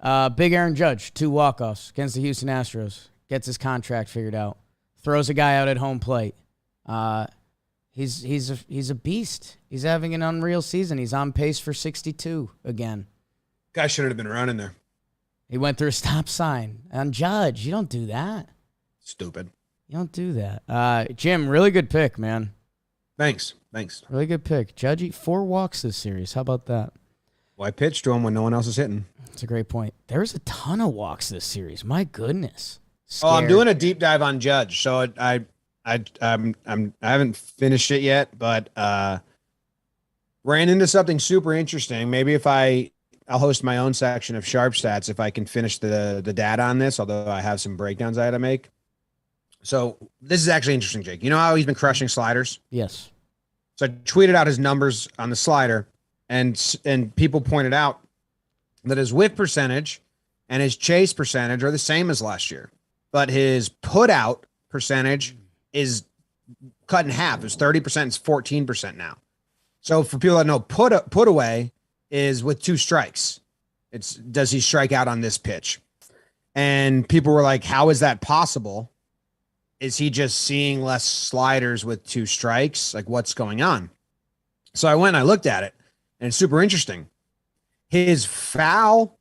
Big Aaron Judge, 2 walk-offs against the Houston Astros. Gets his contract figured out. Throws a guy out at home plate. He's a beast. He's having an unreal season. He's on pace for 62 again. Guy shouldn't have been running there. He went through a stop sign on Judge. You don't do that. Stupid. You don't do that. Jim, really good pick, man. Thanks. Really good pick. Judge, 4 walks this series. How about that? Well, I pitched to him when no one else is hitting. That's a great point. There's a ton of walks this series. My goodness. Oh, I'm doing a deep dive on Judge, so I haven't finished it yet, but ran into something super interesting. Maybe if I'll host my own section of Sharp Stats if I can finish the data on this, although I have some breakdowns I had to make. So this is actually interesting, Jake. You know how he's been crushing sliders? Yes. So I tweeted out his numbers on the slider, and people pointed out that his whip percentage and his chase percentage are the same as last year, but his put out percentage is cut in half. It's 30%. It's 14% now. So for people that know, put away is with 2 strikes. Does he strike out on this pitch? And people were like, how is that possible? Is he just seeing less sliders with 2 strikes? Like, what's going on? So I went and I looked at it, and it's super interesting. His foul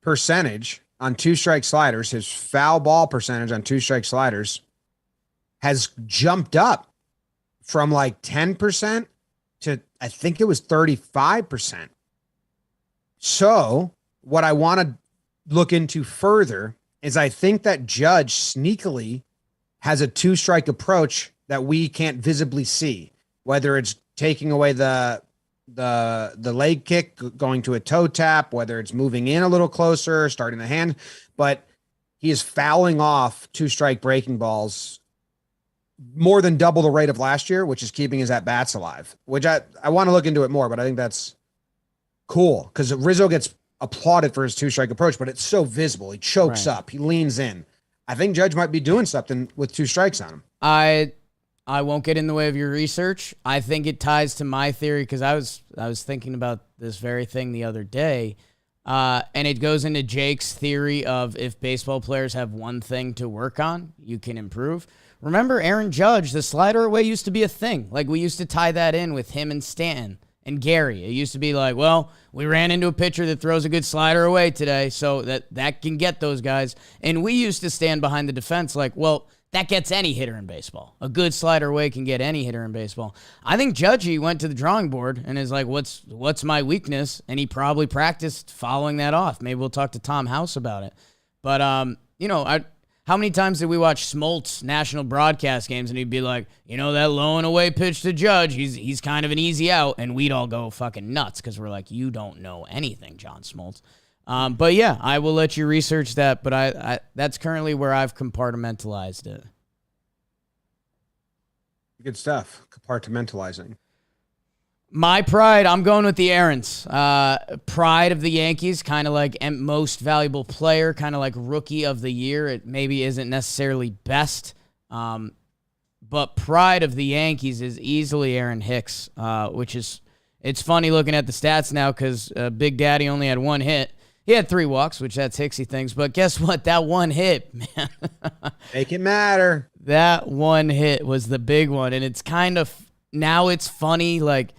percentage on 2 strike sliders, his foul ball percentage on 2 strike sliders has jumped up from like 10% to, I think it was 35%. So what I want to look into further is I think that Judge sneakily has a 2 strike approach that we can't visibly see, whether it's taking away the leg kick, going to a toe tap, whether it's moving in a little closer, starting the hand, but he is fouling off 2 strike breaking balls more than double the rate of last year, which is keeping his at-bats alive, which I want to look into it more, but I think that's cool because Rizzo gets applauded for his 2 strike approach, but it's so visible. He chokes up. He leans in. I think Judge might be doing something with 2 strikes on him. I won't get in the way of your research. I think it ties to my theory because I was thinking about this very thing the other day, and it goes into Jake's theory of if baseball players have one thing to work on, you can improve. Remember Aaron Judge, the slider away used to be a thing. Like we used to tie that in with him and Stanton and Gary. It used to be like, well, we ran into a pitcher that throws a good slider away today, so that can get those guys. And we used to stand behind the defense like, well, that gets any hitter in baseball. A good slider away can get any hitter in baseball. I think Judgey went to the drawing board and is like, what's my weakness? And he probably practiced following that off. Maybe we'll talk to Tom House about it. But how many times did we watch Smoltz national broadcast games and he'd be like, that low and away pitch to Judge, he's kind of an easy out, and we'd all go fucking nuts because we're like, you don't know anything, John Smoltz. But yeah, I will let you research that, but I that's currently where I've compartmentalized it. Good stuff. Compartmentalizing. My pride, I'm going with the Aarons. Pride of the Yankees, kind of like most valuable player, kind of like rookie of the year. It maybe isn't necessarily best, but pride of the Yankees is easily Aaron Hicks, which is, it's funny looking at the stats now because Big Daddy only had one hit. He had 3 walks, which that's Hicksy things, but guess what? That one hit, man. Make it matter. That one hit was the big one, and it's kind of, now it's funny, like,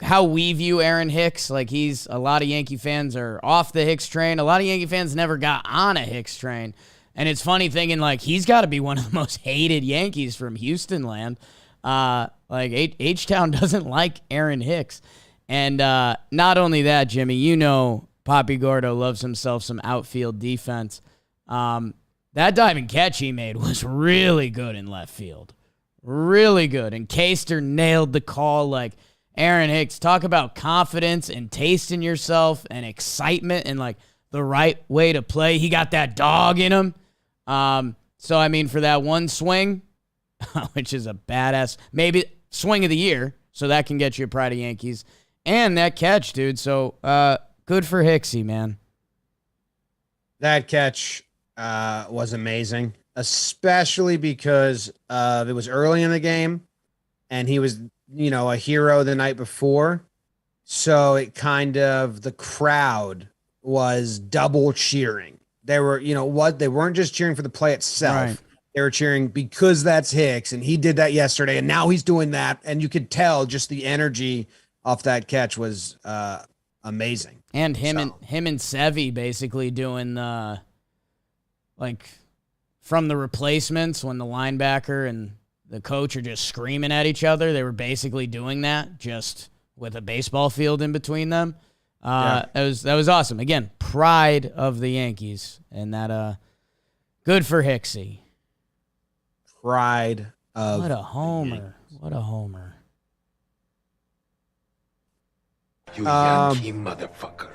how we view Aaron Hicks. Like, a lot of Yankee fans are off the Hicks train. A lot of Yankee fans never got on a Hicks train. And it's funny thinking, like, he's got to be one of the most hated Yankees from Houston land. Like, H-Town doesn't like Aaron Hicks. And not only that, Jimmy, Papi Gordo loves himself some outfield defense. That diving catch he made was really good in left field. Really good. And Caster nailed the call. Like, Aaron Hicks, talk about confidence and taste in yourself and excitement and, like, the right way to play. He got that dog in him. So, I mean, for that one swing, which is a badass, maybe swing of the year, so that can get you a pride of Yankees. And that catch, dude. So, good for Hicksy, man. That catch was amazing, especially because it was early in the game, and he was a hero the night before. So it kind of, the crowd was double cheering. They were, they weren't just cheering for the play itself. Right. They were cheering because that's Hicks, and he did that yesterday, and now he's doing that. And you could tell just the energy off that catch was amazing. And him and Sevy basically doing from the replacements when the linebacker and the coach are just screaming at each other. They were basically doing that just with a baseball field in between them. That was awesome. Again, pride of the Yankees, and that good for Hicksy. Pride of what a homer! What a homer! You Yankee motherfucker!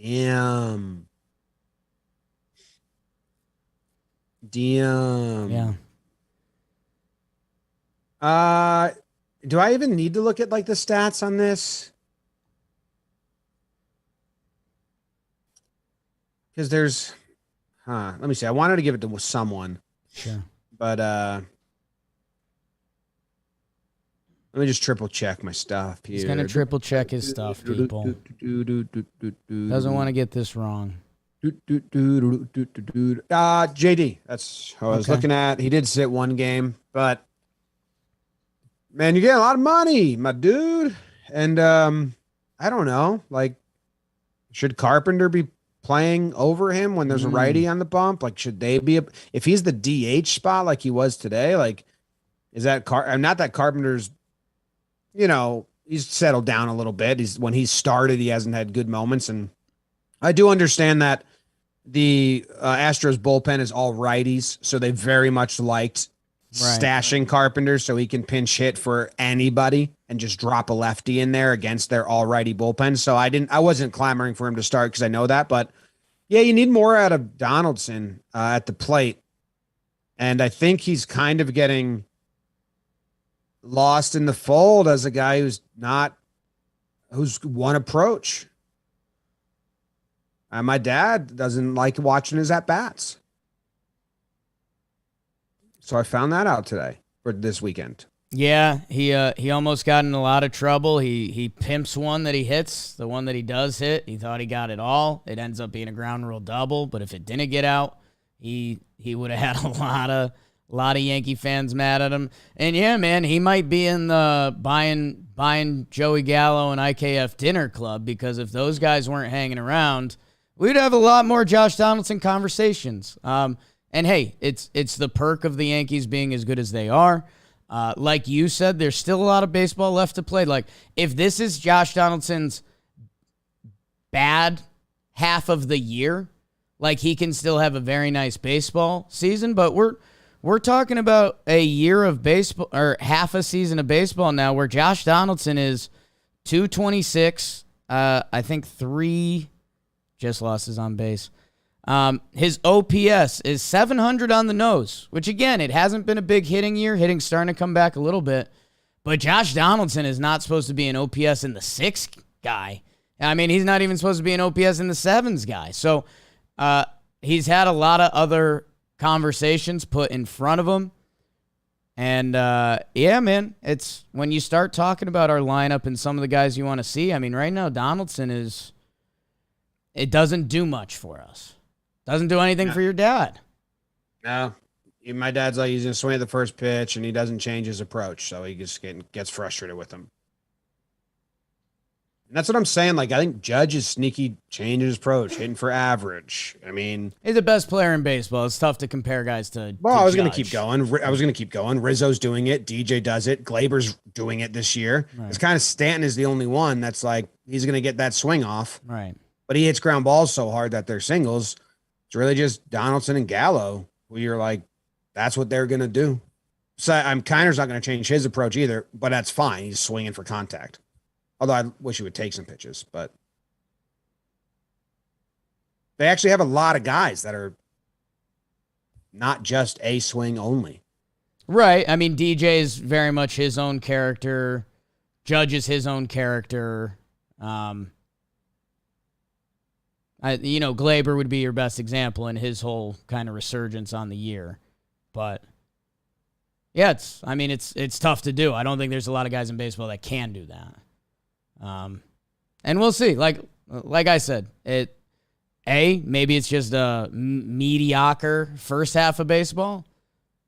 Damn. Yeah. Do I even need to look at, like, the stats on this? Because there's, let me see. I wanted to give it to someone. Sure. But, let me just triple check my stuff here. He's going to triple check his stuff, people. Doesn't want to get this wrong. JD. That's who I was looking at. He did sit one game, but man, you're getting a lot of money, my dude. And I don't know, like, should Carpenter be playing over him when there's a righty on the bump? Like, should they be if he's the DH spot like he was today? Like, is that not that Carpenter's, he's settled down a little bit. When he started, he hasn't had good moments, and I do understand that the Astros bullpen is all righties, so they very much liked stashing Carpenter so he can pinch hit for anybody and just drop a lefty in there against their all righty bullpen. So I wasn't clamoring for him to start because I know that, but yeah, you need more out of Donaldson at the plate. And I think he's kind of getting lost in the fold as a guy who's one approach. My dad doesn't like watching his at-bats. So I found that out today for this weekend. Yeah, he almost got in a lot of trouble. He pimps one that he hits, the one that he does hit. He thought he got it all. It ends up being a ground rule double, but if it didn't get out, he would have had a lot of Yankee fans mad at him. And yeah, man, he might be in the buying Joey Gallo and IKF dinner club, because if those guys weren't hanging around, we'd have a lot more Josh Donaldson conversations. And hey, it's the perk of the Yankees being as good as they are. Like you said, there's still a lot of baseball left to play. Like, if this is Josh Donaldson's bad half of the year. Like, he can still have a very nice baseball season, but we're talking about a year of baseball, or half a season of baseball now, where Josh Donaldson is 226. I think 3 just losses on base. His OPS is 700 on the nose, which, again, it hasn't been a big hitting year. Hitting's starting to come back a little bit. But Josh Donaldson is not supposed to be an OPS in the 6 guy. I mean, he's not even supposed to be an OPS in the 7s guy. So he's had a lot of other conversations put in front of him. And, yeah, man, it's when you start talking about our lineup and some of the guys you want to see, I mean, right now Donaldson it doesn't do much for us. Doesn't do anything for your dad. No. My dad's like, he's going to swing at the first pitch, and he doesn't change his approach, so he just gets frustrated with him. And that's what I'm saying. Like, I think Judge is sneaky changing his approach, hitting for average. I mean, he's the best player in baseball. It's tough to compare guys to. Well, to I was going to Judge. keep going. Rizzo's doing it. DJ does it. Glaber's doing it this year. Right. It's kind of Stanton is the only one that's like, he's going to get that swing off. Right. But he hits ground balls so hard that they're singles. It's really just Donaldson and Gallo, who you're like, that's what they're going to do. So Kiner's not going to change his approach either, but that's fine. He's swinging for contact. Although I wish he would take some pitches, but they actually have a lot of guys that are not just a swing only. Right. I mean, DJ is very much his own character. Judge is his own character. Glaber would be your best example in his whole kind of resurgence on the year. But yeah, it's tough to do. I don't think there's a lot of guys in baseball that can do that. And we'll see. Like I said, maybe it's just a mediocre first half of baseball,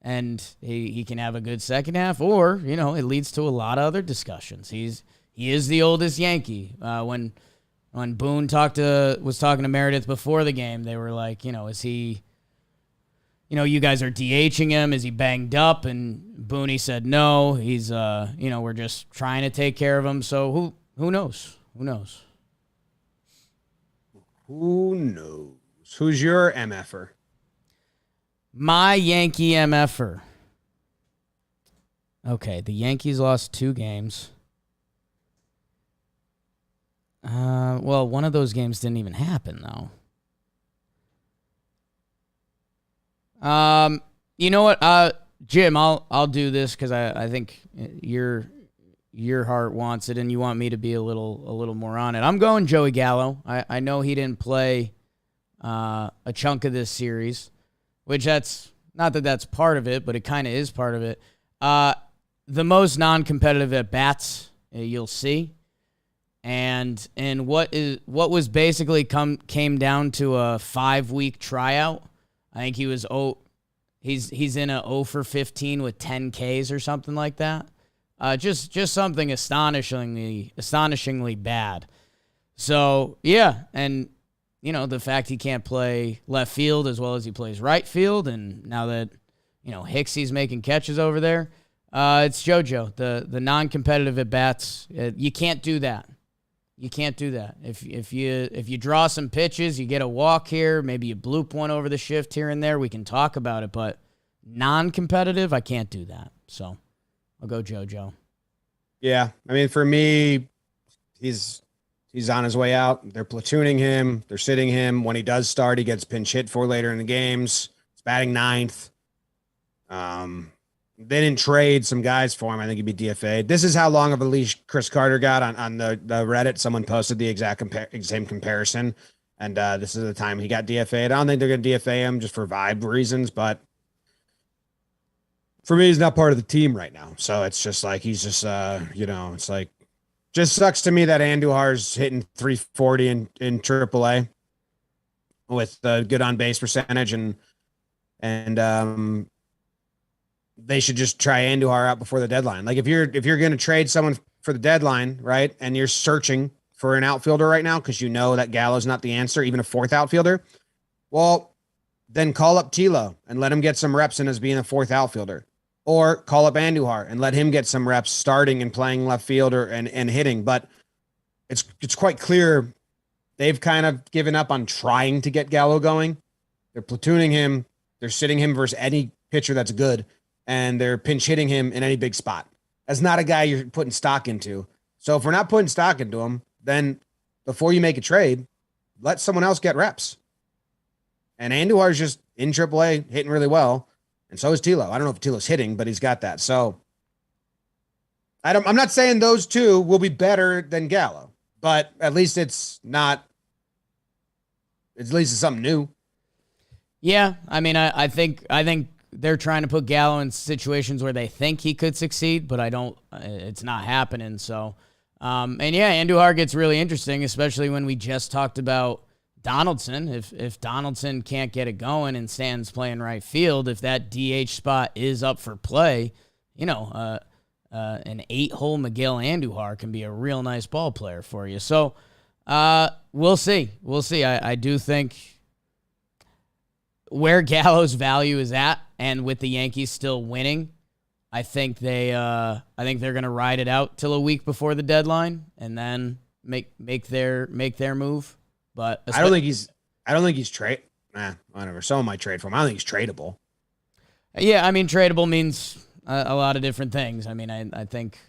and he can have a good second half, or it leads to a lot of other discussions. He is the oldest Yankee. When Boone was talking to Meredith before the game, they were like, is he? You guys are DHing him. Is he banged up? And Booney said no. He's we're just trying to take care of him. So who knows? Who knows? Who knows? Who's your MFer? My Yankee MFer. Okay, the Yankees lost 2 games. Well, one of those games didn't even happen, though. You know what? Jim, I'll do this because I think your heart wants it, and you want me to be a little more on it. I'm going Joey Gallo. I know he didn't play a chunk of this series, which that's not that that's part of it, but it kind of is part of it. The most non-competitive at bats you'll see, and what was basically came down to a 5-week tryout. I think he was he's in a 0 for 15 with 10 Ks or something like that. Just something astonishingly bad. So yeah, and the fact he can't play left field as well as he plays right field, and now that Hicksy's making catches over there, it's JoJo. The non-competitive at bats. You can't do that. You can't do that. If you draw some pitches, you get a walk here, maybe you bloop one over the shift here and there, we can talk about it. But non-competitive, I can't do that. So I'll go JoJo. Yeah, I mean, for me, he's on his way out. They're platooning him. They're sitting him. When he does start, he gets pinch hit for later in the games. He's batting 9th. They didn't trade some guys for him. I think he'd be DFA'd. This is how long of a leash Chris Carter got on the Reddit. Someone posted the exact same comparison, and this is the time he got DFA'd. I don't think they're going to DFA him just for vibe reasons, but for me, he's not part of the team right now. So it's just like he's just, it's like just sucks to me that Andujar's hitting 340 in AAA with a good on base percentage, and they should just try Andujar out before the deadline. Like if you're going to trade someone for the deadline, right, and you're searching for an outfielder right now because that Gallo's not the answer, even a 4th outfielder, well, then call up Tilo and let him get some reps in as being a 4th outfielder. Or call up Andujar and let him get some reps starting and playing left field and hitting. But it's quite clear they've kind of given up on trying to get Gallo going. They're platooning him. They're sitting him versus any pitcher that's good, and they're pinch hitting him in any big spot. That's not a guy you're putting stock into. So if we're not putting stock into him, then before you make a trade, let someone else get reps. And Andujar's just in AAA, hitting really well, and so is Tilo. I don't know if Tilo's hitting, but he's got that. So I'm not saying those two will be better than Gallo, but at least it's not. At least it's something new. Yeah, I mean, I think they're trying to put Gallo in situations where they think he could succeed, but it's not happening. So, and yeah, Andujar gets really interesting, especially when we just talked about Donaldson. If Donaldson can't get it going and Stanton's playing right field, if that DH spot is up for play, an 8-hole Miguel Andujar can be a real nice ball player for you. So, we'll see. I do think where Gallo's value is at, and with the Yankees still winning, I think they're going to ride it out till a week before the deadline and then make their move. But I don't think he's trade. Whatever. Someone might trade for him. I don't think he's tradable. Yeah, I mean, tradable means a lot of different things. I mean, I think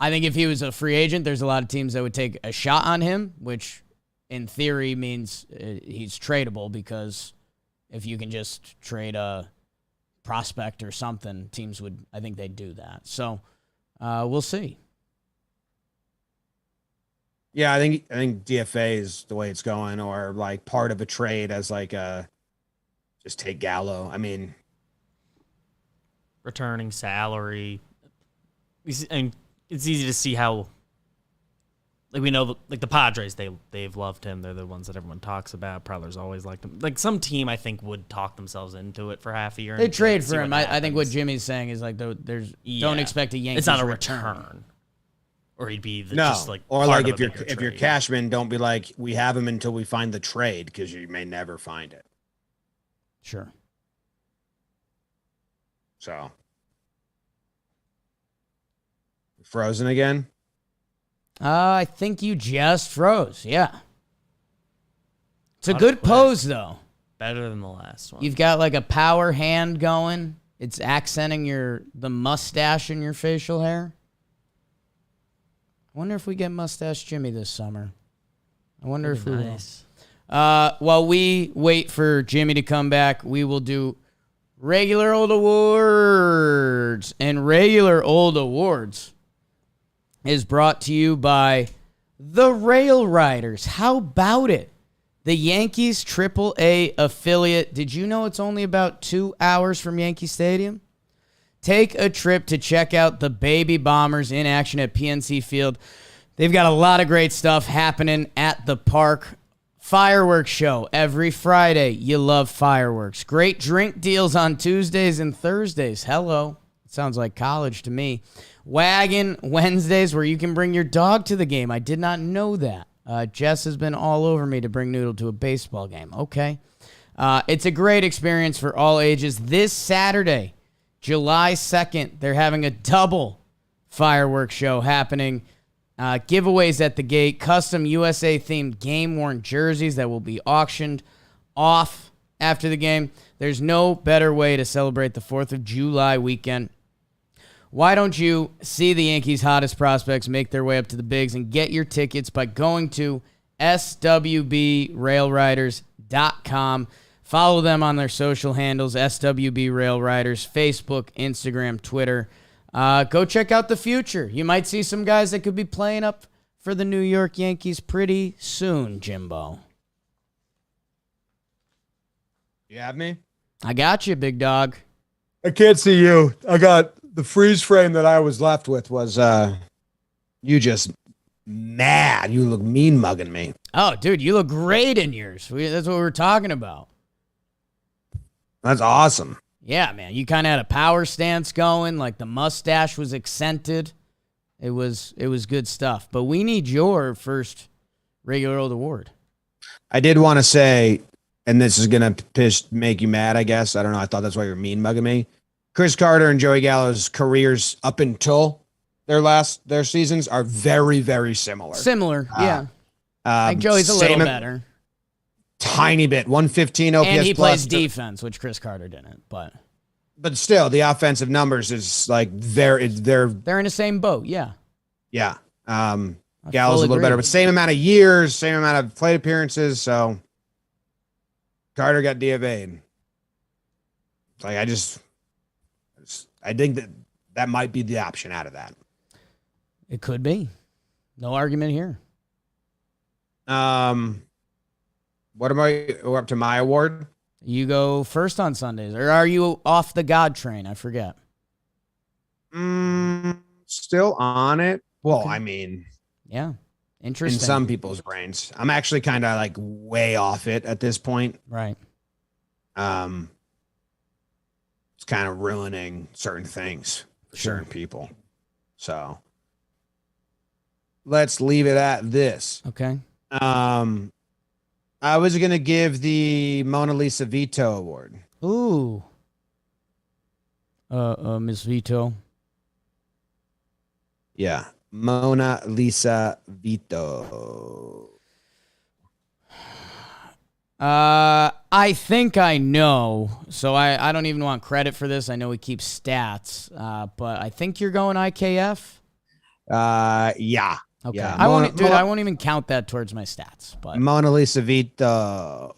if he was a free agent, there's a lot of teams that would take a shot on him, which in theory means he's tradable, because if you can just trade a prospect or something, teams would, I think they'd do that. So we'll see. Yeah, I think DFA is the way it's going, or like part of a trade as like just take Gallo. I mean, returning salary. And it's easy to see how, like, we know, like, the Padres, they've loved him. They're the ones that everyone talks about. Prowler's always liked him. Like, some team, I think, would talk themselves into it for half a year. They trade for him. I think what Jimmy's saying is, like, don't expect a Yankees. It's not a return. Or he'd be just like, or like if you're Cashman, don't be like, we have him until we find the trade, because you may never find it. Sure. So, frozen again? I think you just froze. Yeah. It's a good pose, though. Better than the last one. You've got like a power hand going. It's accenting the mustache in your facial hair. I wonder if we get Mustache Jimmy this summer. I wonder if we will. While we wait for Jimmy to come back, we will do regular old awards. And regular old awards is brought to you by the Rail Riders. How about it? The Yankees AAA affiliate. Did you know it's only about 2 hours from Yankee Stadium? Take a trip to check out the Baby Bombers in action at PNC Field. They've got a lot of great stuff happening at the park. Fireworks show every Friday. You love fireworks. Great drink deals on Tuesdays and Thursdays. Hello. It sounds like college to me. Wagon Wednesdays, where you can bring your dog to the game. I did not know that. Jess has been all over me to bring Noodle to a baseball game. Okay. It's a great experience for all ages. This Saturday, July 2nd, they're having a double fireworks show happening. Giveaways at the gate, custom USA-themed game-worn jerseys that will be auctioned off after the game. There's no better way to celebrate the 4th of July weekend. Why don't you see the Yankees' hottest prospects make their way up to the bigs and get your tickets by going to swbrailriders.com. Follow them on their social handles, SWB Rail Riders, Facebook, Instagram, Twitter. Go check out the future. You might see some guys that could be playing up for the New York Yankees pretty soon, Jimbo. You have me? I got you, big dog. I can't see you. I got the freeze frame that I was left with was you just mad. You look mean mugging me. Oh, dude, you look great in yours. That's what we were talking about. That's awesome. Yeah, man. You kind of had a power stance going, like the mustache was accented. It was good stuff. But we need your first regular old award. I did want to say, and this is going to make you mad, I guess. I don't know. I thought that's why you're mean mugging me. Chris Carter and Joey Gallo's careers up until their seasons are very, very similar. Similar, yeah. I think Joey's a little better. Tiny bit. 115 OPS and he plus. plays defense, which Chris Carter didn't. But still, the offensive numbers is like they're in the same boat. Yeah. Yeah. Gallo's a little better, but same amount of years, same amount of plate appearances. So Carter got DFA'd. It's like I think that might be the option out of that. It could be. No argument here. What am we're up to my award? You go first on Sundays, or are you off the God train? I forget. Still on it. Well, Okay. I mean, Yeah. Interesting. in some people's brains, I'm actually kind of like way off it at this point. Right. It's kind of ruining certain things for Sure. certain people. So let's leave it at this. Okay. I was going to give the Mona Lisa Vito Award. Ooh. Miss Vito. Yeah. Mona Lisa Vito. I think I know, so I don't even want credit for this. I know we keep stats, but I think you're going IKF. Yeah. Okay. Yeah. I won't even count that towards my stats. But Mona Lisa Vito.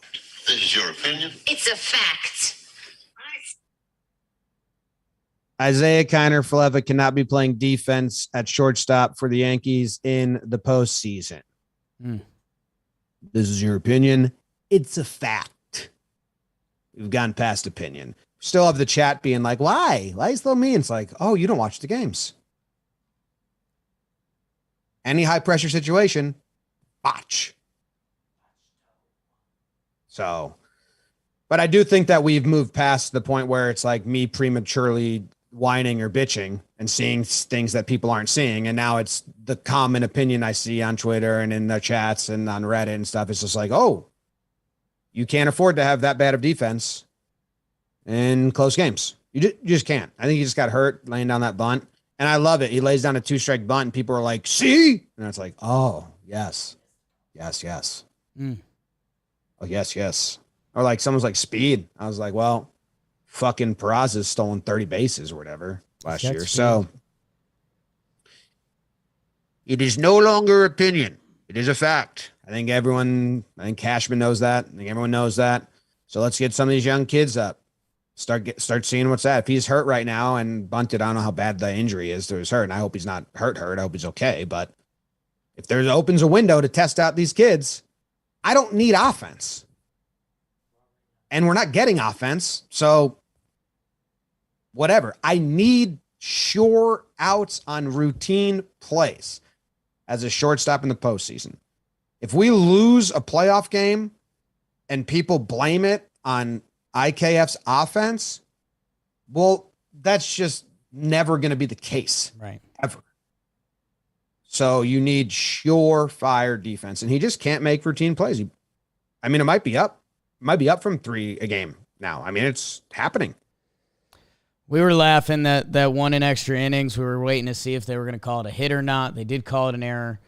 This is your opinion? It's a fact. Isaiah Kiner Falefa cannot be playing defense at shortstop for the Yankees in the postseason. This is your opinion. It's a fact. We've gone past opinion. Still have the chat being like, why? Why is it me? It's like, oh, you don't watch the games. Any high pressure situation, watch. So, but I do think that we've moved past the point where it's like me prematurely whining or bitching and seeing things that people aren't seeing. And now it's the common opinion I see on Twitter and in the chats and on Reddit and stuff. It's just like, oh, you can't afford to have that bad of defense in close games. You just can't. I think he just got hurt laying down that bunt. And I love it. He lays down a 2-strike bunt and people are like, see? And it's like, oh, yes. Yes, yes. Oh, yes, yes. Or like someone's like speed. I was like, well, fucking Peraza's stolen 30 bases or whatever last year. Speed. So it is no longer opinion. It is a fact. I think Cashman knows that. I think everyone knows that. So let's get some of these young kids up. Start seeing what's that. If he's hurt right now and bunted, I don't know how bad the injury is to his hurt. And I hope he's not hurt. I hope he's okay. But if there opens a window to test out these kids, I don't need offense. And we're not getting offense. So whatever. I need sure outs on routine plays as a shortstop in the postseason. If we lose a playoff game and people blame it on IKF's offense, well, that's just never going to be the case. right. Ever. So you need surefire defense, and he just can't make routine plays. It might be up. It might be up from 3 a game now. I mean, it's happening. We were laughing that one in extra innings. We were waiting to see if they were going to call it a hit or not. They did call it an error.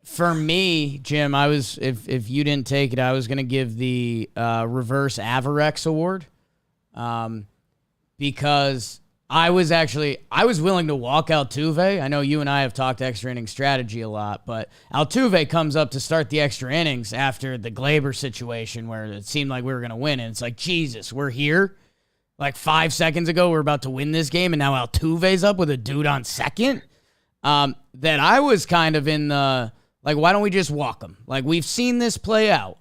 For me, Jim, if you didn't take it, I was going to give the reverse Avarex award because I was willing to walk Altuve. I know you and I have talked extra inning strategy a lot, but Altuve comes up to start the extra innings after the Glaber situation where it seemed like we were going to win, and it's like, Jesus, we're here. Like 5 seconds ago, we're about to win this game, and now Altuve's up with a dude on second. That I was kind of in the, like, why don't we just walk him? Like, we've seen this play out.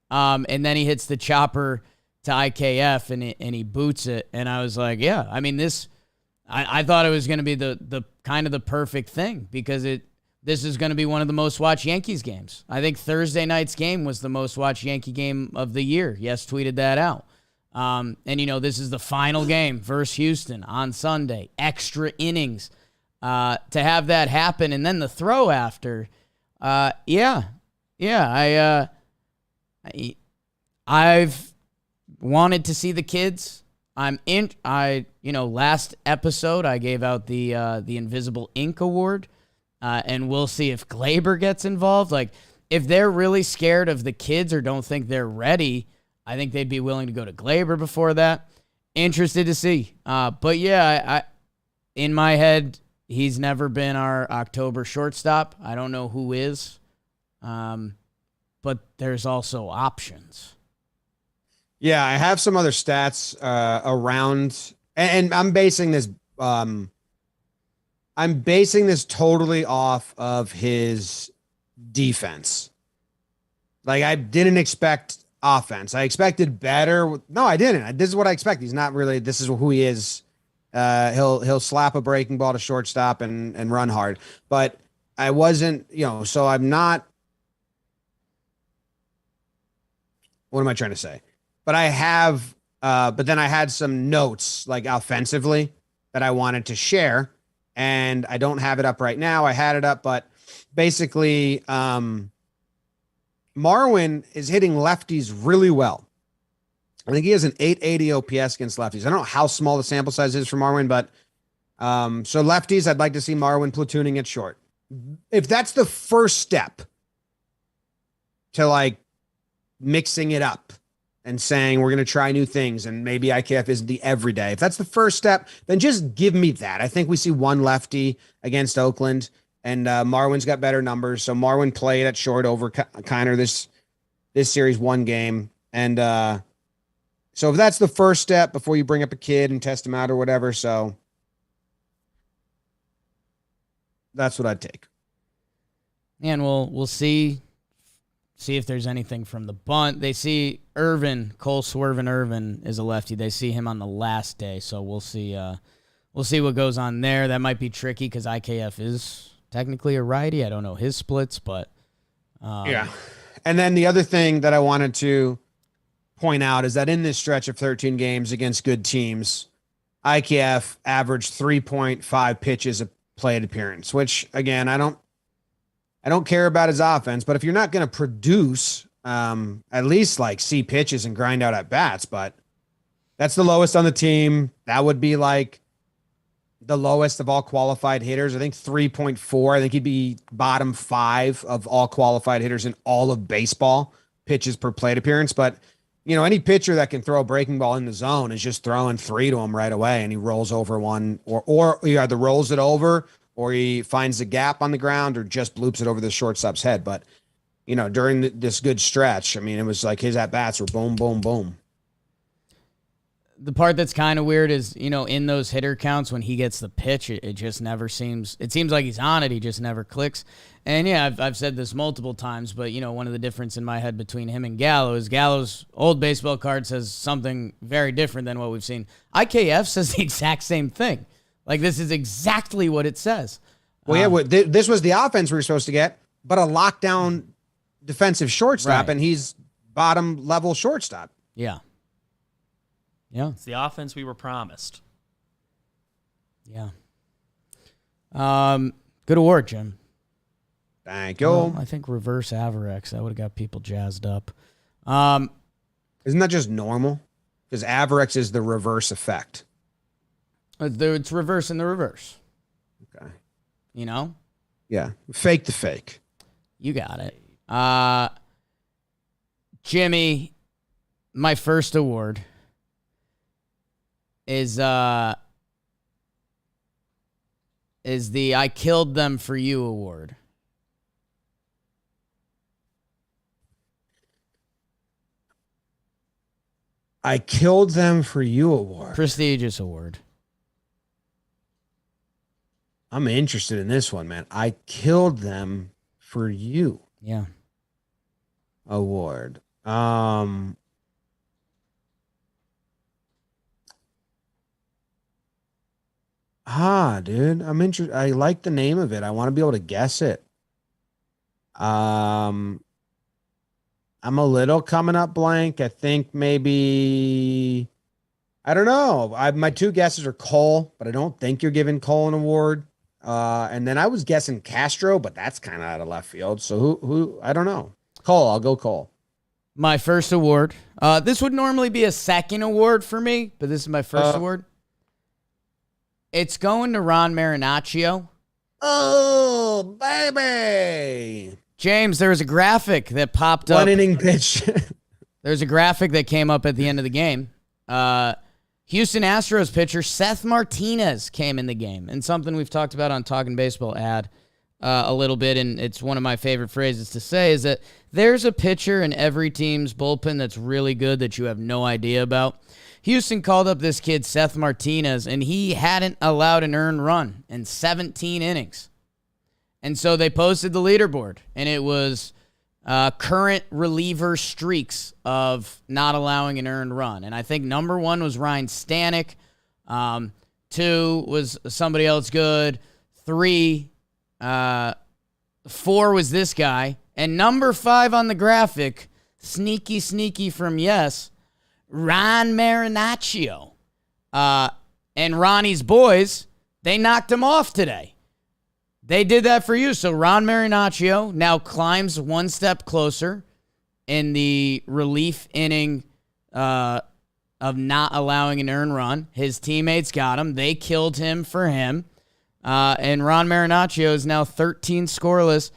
And then he hits the chopper to IKF, and he boots it. And I was like, yeah, I mean, I thought it was going to be the kind of the perfect thing because this is going to be one of the most watched Yankees games. I think Thursday night's game was the most watched Yankee game of the year. Yes, tweeted that out. And, this is the final game versus Houston on Sunday. Extra innings. To have that happen and then the throw after, I've wanted to see the kids. Last episode I gave out the Invisible Ink Award, and we'll see if Glaber gets involved. Like, if they're really scared of the kids or don't think they're ready, I think they'd be willing to go to Glaber before that. Interested to see. But yeah, I in my head, he's never been our October shortstop. I don't know who is. But there's also options. Yeah, I have some other stats around, and I'm basing this. I'm basing this totally off of his defense. Like, I didn't expect offense. I expected better. No, I didn't. This is what I expect. He's not really. This is who he is. He'll slap a breaking ball to shortstop and run hard. But I wasn't. So I'm not. What am I trying to say? But I have. But then I had some notes like offensively that I wanted to share, and I don't have it up right now. I had it up, but basically, Marwin is hitting lefties really well. I think he has an 880 OPS against lefties. I don't know how small the sample size is for Marwin, but so lefties, I'd like to see Marwin platooning at short. If that's the first step to like mixing it up and saying we're going to try new things and maybe IKF isn't the everyday. If that's the first step, then just give me that. I think we see one lefty against Oakland, and Marwin's got better numbers. So Marwin played at short over Kiner this series, one game. And so if that's the first step before you bring up a kid and test him out or whatever, so that's what I'd take. And we'll see if there's anything from the bunt. They see Cole Swervin Irvin is a lefty. They see him on the last day, so we'll see what goes on there. That might be tricky because IKF is technically a righty. I don't know his splits, but yeah. And then the other thing that I wanted to point out is that in this stretch of 13 games against good teams, IKF averaged 3.5 pitches a plate appearance, which again, I don't care about his offense, but if you're not going to produce, at least like see pitches and grind out at bats, but that's the lowest on the team. That would be like the lowest of all qualified hitters. I think 3.4. I think he'd be bottom 5 of all qualified hitters in all of baseball, pitches per plate appearance. But any pitcher that can throw a breaking ball in the zone is just throwing 3 to him right away, and he rolls over one, or he either rolls it over, or he finds a gap on the ground, or just bloops it over the shortstop's head. But, during this good stretch, I mean, it was like his at-bats were boom, boom, boom. The part that's kind of weird is, in those hitter counts, when he gets the pitch, it just never seems like he's on it. He just never clicks. And yeah, I've said this multiple times, but one of the difference in my head between him and Gallo is Gallo's old baseball card says something very different than what we've seen. IKF says the exact same thing. Like, this is exactly what it says. Well, this was the offense we were supposed to get, but a lockdown defensive shortstop, right. And he's bottom level shortstop. Yeah. Yeah. It's the offense we were promised. Yeah. Good award, Jim. Thank you. Well, I think reverse Avarex. That would have got people jazzed up. Isn't that just normal? Because Avarex is the reverse effect. It's reverse in the reverse. Okay. Yeah. Fake the fake. You got it. Jimmy, my first award is the I Killed Them For You award. I Killed Them For You award. Prestigious award. I'm interested in this one, man. I Killed Them For You. Yeah. Award. Dude, I'm interested. I like the name of it. I want to be able to guess it. I'm a little coming up blank. I think maybe, I don't know. My 2 guesses are Cole, but I don't think you're giving Cole an award. And then I was guessing Castro, but that's kind of out of left field. So who, I don't know. Cole, I'll go Cole. My first award. This would normally be a second award for me, but this is my first award. It's going to Ron Marinaccio. Oh, baby. James, there was a graphic that popped up. One inning pitch. There's a graphic that came up at the end of the game. Houston Astros pitcher Seth Martinez came in the game, and something we've talked about on Talkin' Baseball a little bit, and it's one of my favorite phrases to say, is that there's a pitcher in every team's bullpen that's really good that you have no idea about. Houston called up this kid, Seth Martinez, and he hadn't allowed an earned run in 17 innings. And so they posted the leaderboard, and it was current reliever streaks of not allowing an earned run. And I think number 1 was Ryan Stanek. 2 was somebody else good. 3, 4 was this guy. And number 5 on the graphic, sneaky from Yes, Ron Marinaccio. And Ronnie's boys, they knocked him off today. They did that for you. So Ron Marinaccio now climbs one step closer in the relief inning of not allowing an earned run. His teammates got him. They killed him for him. And Ron Marinaccio is now 13 scoreless.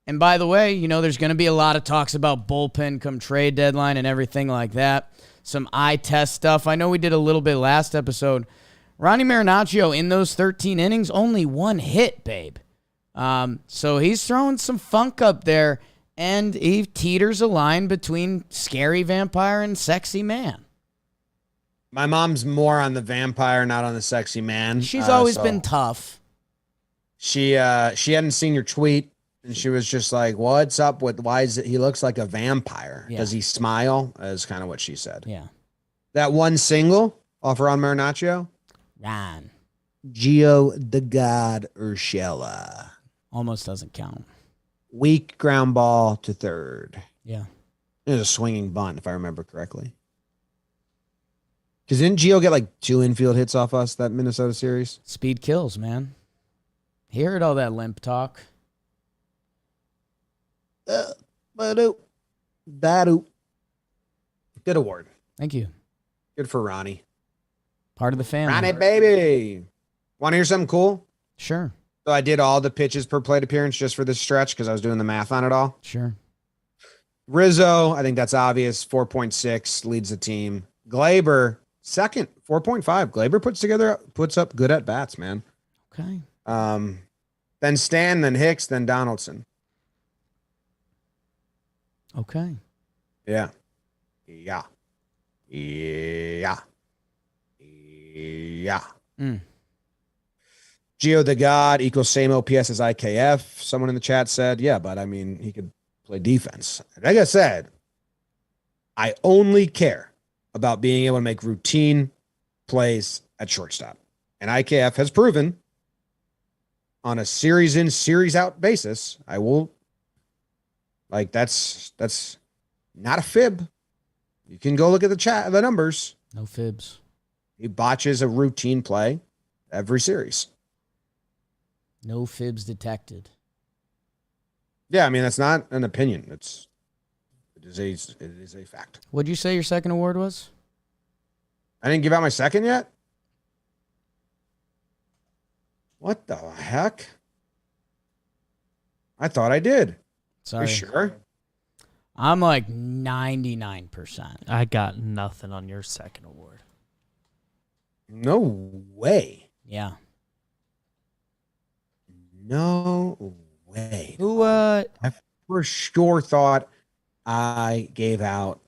And by the way, you know, there's going to be a lot of talks about bullpen come trade deadline and everything like that. Some eye test stuff. I know we did a little bit last episode. Ronnie Marinaccio in those 13 innings, only 1 hit, babe. So he's throwing some funk up there, and he teeters a line between scary vampire and sexy man. My mom's more on the vampire, not on the sexy man. She's always been tough. She hadn't seen your tweet, and she was just like, "What's up with? Why is it? He looks like a vampire. Yeah. Does he smile?" Is kind of what she said. Yeah. That one single off Ron Marinaccio, Ron. Gio the God Urshela. Almost doesn't count. Weak ground ball to third. Yeah. It was a swinging bunt, if I remember correctly. Because didn't Gio get like 2 infield hits off us that Minnesota series? Speed kills, man. He heard all that limp talk. Good award. Thank you. Good for Ronnie. Part of the family. Ronnie, baby. Want to hear something cool? Sure. So I did all the pitches per plate appearance just for this stretch because I was doing the math on it all. Sure. Rizzo, I think that's obvious. 4.6 leads the team. Glaber, second, 4.5. Glaber puts up good at bats, man. Okay. Then Stan, then Hicks, then Donaldson. Okay. Yeah. Gio the God equals same OPS as IKF. Someone in the chat said, yeah, but I mean, he could play defense. Like I said, I only care about being able to make routine plays at shortstop. And IKF has proven on a series in, series out basis, I will, like, that's not a fib. You can go look at the numbers. No fibs. He botches a routine play every series. No fibs detected. Yeah, I mean, that's not an opinion. It is a fact. What'd you say your second award was? I didn't give out my second yet? What the heck? I thought I did. Sorry. Are you sure? I'm like 99%. I got nothing on your second award. No way. Yeah. No way. Who, I for sure thought I gave out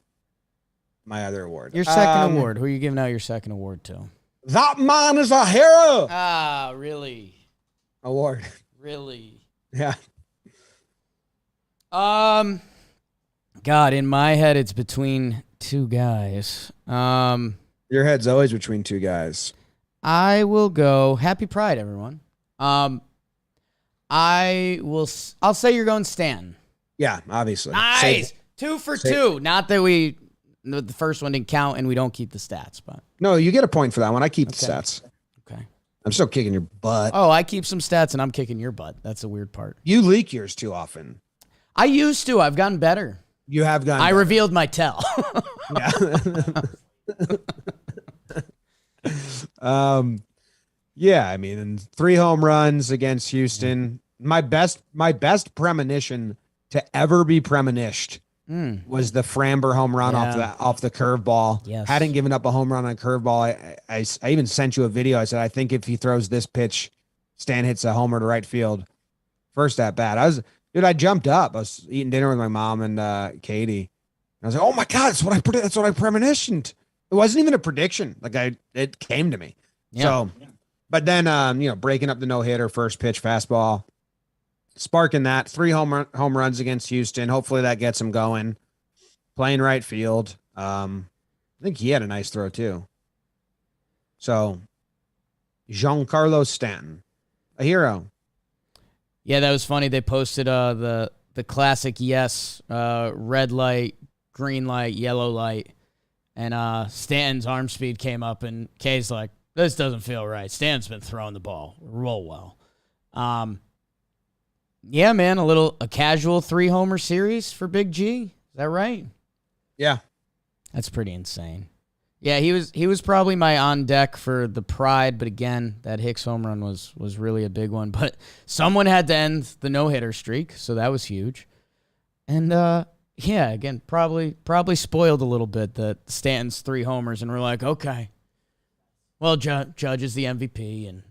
my other award. your second award. Who are you giving out your second award to? That man is a hero. Ah, really? Award. Really? Yeah. God, in my head, it's between 2 guys. Your head's always between 2 guys. I will go. Happy Pride, everyone. I'll say you're going Stanton. Yeah, obviously. Nice. 2 for 2. Not that the first one didn't count and we don't keep the stats, but. No, you get a point for that one. I keep the stats. Okay. I'm still kicking your butt. Oh, I keep some stats and I'm kicking your butt. That's the weird part. You leak yours too often. I used to. I've gotten better. You have gotten I better. revealed my tell. Yeah. Yeah, I mean, 3 home runs against Houston. My best premonition to ever be premonitioned was the Framber home run off the curveball. Yes. Hadn't given up a home run on a curveball. I even sent you a video. I said, I think if he throws this pitch, Stan hits a homer to right field. First at bat. I jumped up. I was eating dinner with my mom and Katie. I was like, oh my God, that's what I premonitioned. It wasn't even a prediction. It came to me. Yeah. So, but then, breaking up the no-hitter, first pitch fastball, sparking that 3 home runs against Houston. Hopefully that gets him going. Playing right field. I think he had a nice throw too. So, Giancarlo Stanton, a hero. Yeah, that was funny. They posted the classic red light, green light, yellow light, and Stanton's arm speed came up, and Kay's like, this doesn't feel right. Stanton's been throwing the ball roll well. Yeah, man, a casual 3-homer series for Big G. Is that right? Yeah. That's pretty insane. Yeah, he was probably my on deck for the pride, but again, that Hicks home run was really a big one. But someone had to end the no-hitter streak, so that was huge. And yeah, again, probably spoiled a little bit that Stanton's 3 homers, and we're like, okay, well, Judge is the MVP, and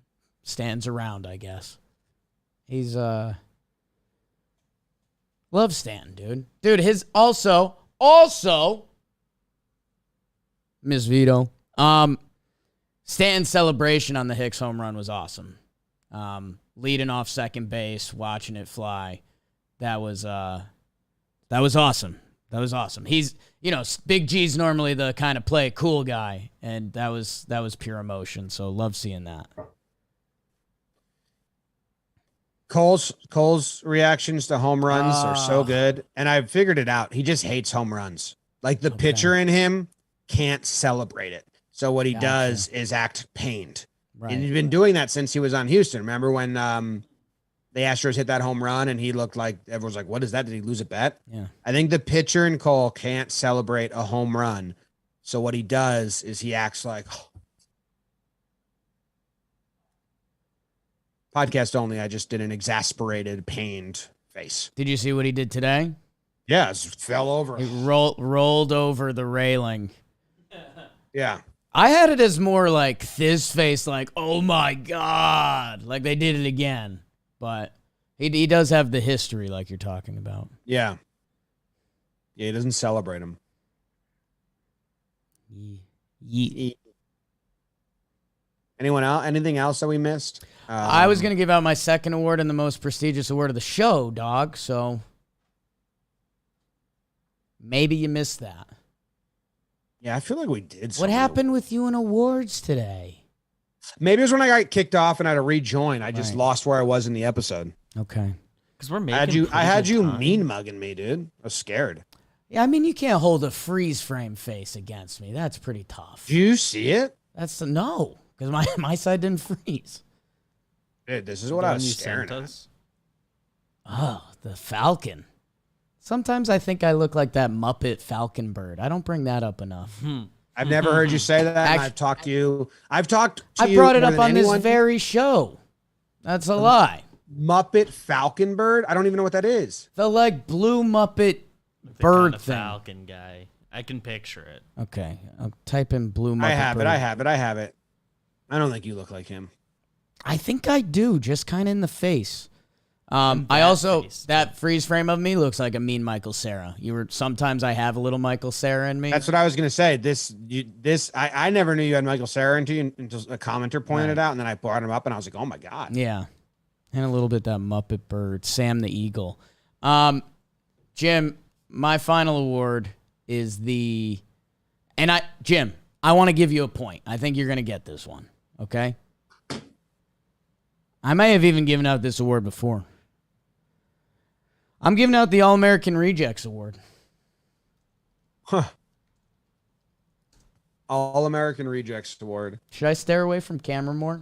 Stanton's around, I guess. He's love Stanton, dude. Dude, his also Miss Vito. Stanton's celebration on the Hicks home run was awesome. Leading off second base, watching it fly. That was awesome. That was awesome. He's, Big G's normally the kind of play cool guy, and that was pure emotion. So love seeing that. Cole's reactions to home runs are so good, and I've figured it out. He just hates home runs. Like the pitcher in him can't celebrate it. So what he does is act pained. Right. And he's been doing that since he was on Houston. Remember when the Astros hit that home run and he looked like everyone's like, what is that? Did he lose a bet? Yeah. I think the pitcher in Cole can't celebrate a home run. So what he does is he acts like podcast only. I just did an exasperated, pained face. Did you see what he did today? Yeah, it fell over. He rolled over the railing. Yeah. I had it as more like this face, like, oh my God, like they did it again. But he does have the history like you're talking about. Yeah. Yeah, he doesn't celebrate him. Anyone else? Anything else that we missed? I was going to give out my second award and the most prestigious award of the show, dog, so maybe you missed that. Yeah, I feel like we did. What happened with you in awards today? Maybe it was when I got kicked off and I had to rejoin. I just lost where I was in the episode. Okay. Because we're making I had you mean mugging me, dude. I was scared. Yeah, I mean, you can't hold a freeze frame face against me. That's pretty tough. Do you see it? No, because my side didn't freeze. Dude, this is what I was staring at. Oh, the Falcon. Sometimes I think I look like that Muppet Falcon bird. I don't bring that up enough. I've never heard you say that. And I've talked to you. I brought it up on this very show. That's a lie. Muppet Falcon bird? I don't even know what that is. The blue Muppet bird thing. Falcon guy. I can picture it. Okay. I'll type in blue Muppet I have bird. it. I don't think you look like him. I think I do, just kind of in the face. That freeze frame of me looks like a mean Michael Cera. Sometimes I have a little Michael Cera in me. That's what I was gonna say. I never knew you had Michael Cera until a commenter pointed it out, and then I brought him up, and I was like, oh my God. Yeah, and a little bit that Muppet bird, Sam the Eagle. Jim, my final award is Jim, I want to give you a point. I think you're gonna get this one. Okay. I may have even given out this award before. I'm giving out the All-American Rejects Award. Huh. All-American Rejects Award. Should I stare away from camera more?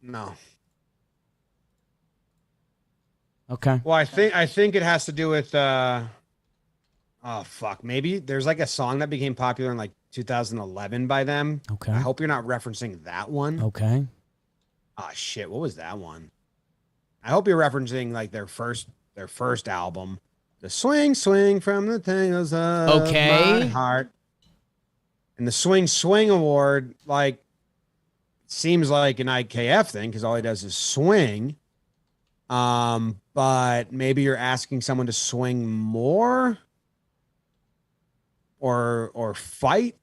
No. Okay. Well, I think it has to do with maybe there's like a song that became popular in 2011 by them. Okay. I hope you're not referencing that one. Okay. Oh shit, what was that one? I hope you're referencing like their first album, the Swing Swing from the Tangles of My Heart, and the Swing Swing Award. Like, seems like an IKF thing because all he does is swing. But maybe you're asking someone to swing more or fight.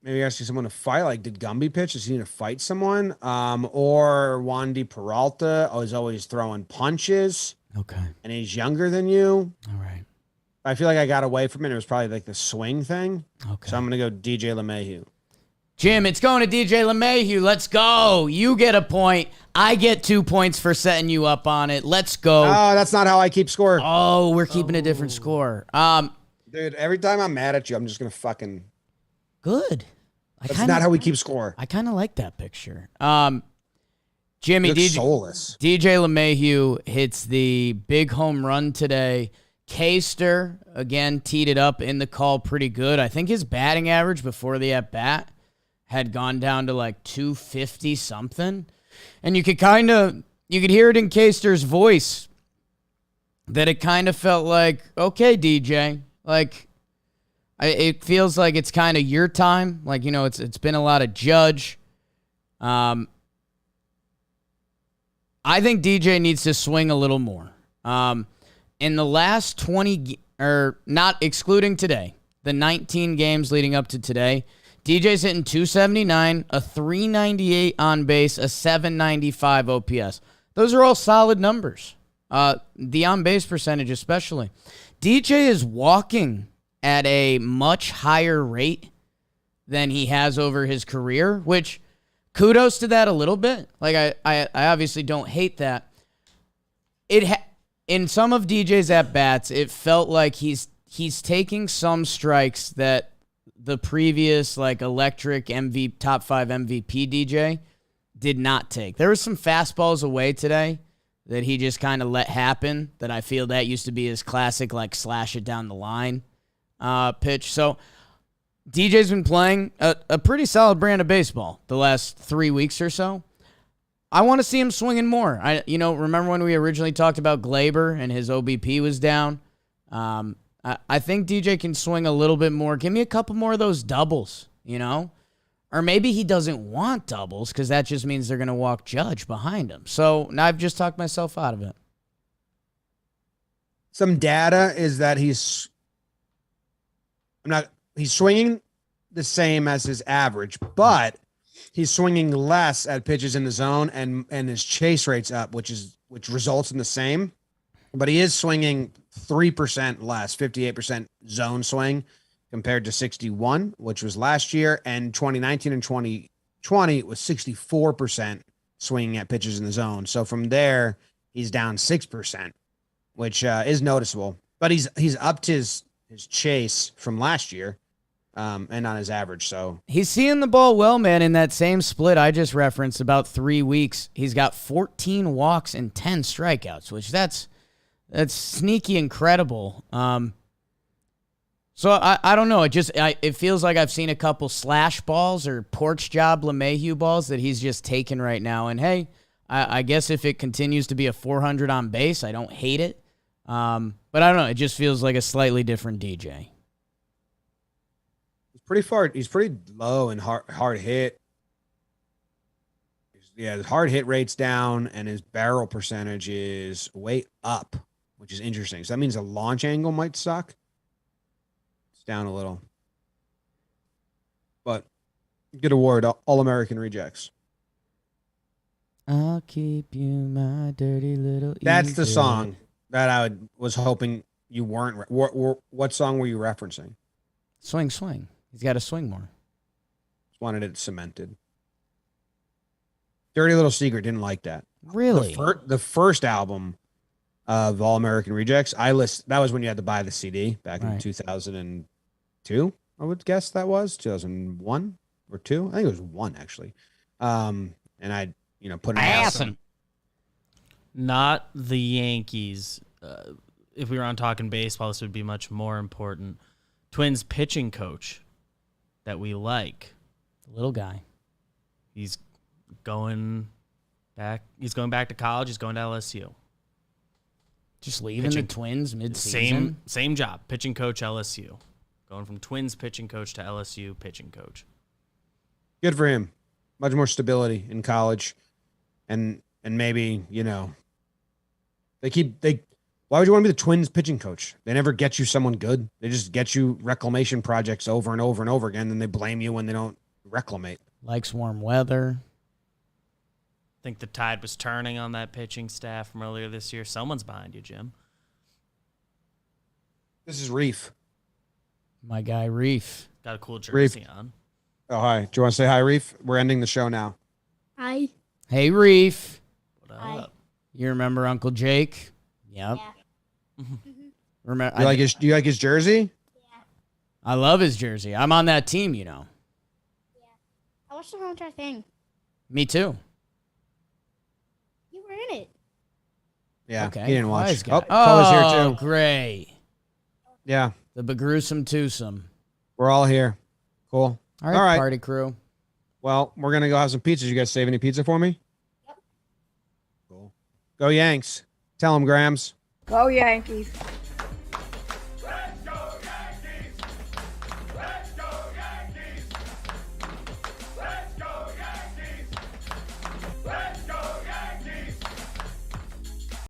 Maybe you're asking someone to fight. Like, did Gumby pitch? Does he need to fight someone? Or Wandy Peralta is always throwing punches. Okay. And he's younger than you. All right. I feel like I got away from it. It was probably like the swing thing. Okay. So I'm going to go DJ LeMahieu. Jim, it's going to DJ LeMahieu. Let's go. You get a point. I get 2 points for setting you up on it. Let's go. Oh, that's not how I keep score. Oh, we're keeping a different score. Dude, every time I'm mad at you, I'm just going to fucking... Good. That's not how we keep score. I kind of like that picture. Jimmy, soulless. DJ LeMahieu hits the big home run today. Caster, again, teed it up in the call pretty good. I think his batting average before the at-bat had gone down to like 250 something. And you could hear it in Caster's voice that it kind of felt like, okay, DJ, like it feels like it's kind of your time. Like, you know, it's been a lot of Judge. I think DJ needs to swing a little more. In the last 20, or not excluding today, the 19 games leading up to today, DJ's hitting 279, a 398 on base, a 795 OPS. Those are all solid numbers. The on base percentage especially. DJ is walking at a much higher rate than he has over his career, which kudos to that a little bit. Like I obviously don't hate that. In some of DJ's at-bats, it felt like he's taking some strikes that the previous like electric top 5 MVP DJ did not take. There were some fastballs away today that he just kind of let happen that I feel that used to be his classic like slash it down the line pitch. So DJ's been playing a pretty solid brand of baseball the last 3 weeks or so. I want to see him swinging more. Remember when we originally talked about Glaber and his OBP was down? I think DJ can swing a little bit more. Give me a couple more of those doubles, you know? Or maybe he doesn't want doubles because that just means they're going to walk Judge behind him. So now I've just talked myself out of it. Some data is that he's swinging the same as his average, but he's swinging less at pitches in the zone and his chase rate's up, which results in the same. But he is swinging 3% less, 58% zone swing compared to 61, which was last year. And 2019 and 2020 was 64% swinging at pitches in the zone. So from there, he's down 6%, which is noticeable. But he's upped his chase from last year and on his average. So he's seeing the ball well, man. In that same split I just referenced, about 3 weeks, he's got 14 walks and 10 strikeouts, which that's sneaky incredible. So I don't know. It feels like I've seen a couple slash balls or porch job LeMahieu balls that he's just taken right now. And hey, I guess if it continues to be a 400 on base, I don't hate it. But I don't know. It just feels like a slightly different DJ. He's pretty low and hard hit. Yeah, his hard hit rate's down and his barrel percentage is way up, which is interesting. So that means the launch angle might suck. It's down a little. But good award, All-American Rejects. I'll keep you my dirty little That's the eagle. song that I was hoping you weren't. What song were you referencing? Swing, swing. He's got to swing more. Just wanted it cemented. Dirty Little Secret, didn't like that. Really? The first album of All American Rejects, that was when you had to buy the CD back in 2002. I would guess that was 2001 or 2. I think it was 1 actually. And I, put it in. Not the Yankees. If we were on talking baseball, this would be much more important. Twins pitching coach that we like. The little guy. He's going He's going back to college. He's going to LSU. Just leaving the Twins mid-season? Same job. Pitching coach, LSU. Going from Twins pitching coach to LSU pitching coach. Good for him. Much more stability in college. And maybe, why would you want to be the Twins pitching coach? They never get you someone good. They just get you reclamation projects over and over and over again, and they blame you when they don't reclamate. Likes warm weather. I think the tide was turning on that pitching staff from earlier this year. Someone's behind you, Jim. This is Reef. My guy, Reef. Got a cool jersey on. Oh, hi. Do you want to say hi, Reef? We're ending the show now. Hi. Hey, Reef. What Hi. up? You remember Uncle Jake? Yep. Yeah. Remember? Do you like his jersey? I love his jersey. I'm on that team, I watched the whole entire thing. Me too. You were in it. Yeah. Okay. He didn't watch. Wise Oh, guy. Cole's here too. Great. Yeah. The begruesome twosome. We're all here. Cool. All right, party crew. Well, we're going to go have some pizzas. You guys save any pizza for me? Yep. Cool. Go Yanks. Tell them, Grams. Go Yankees.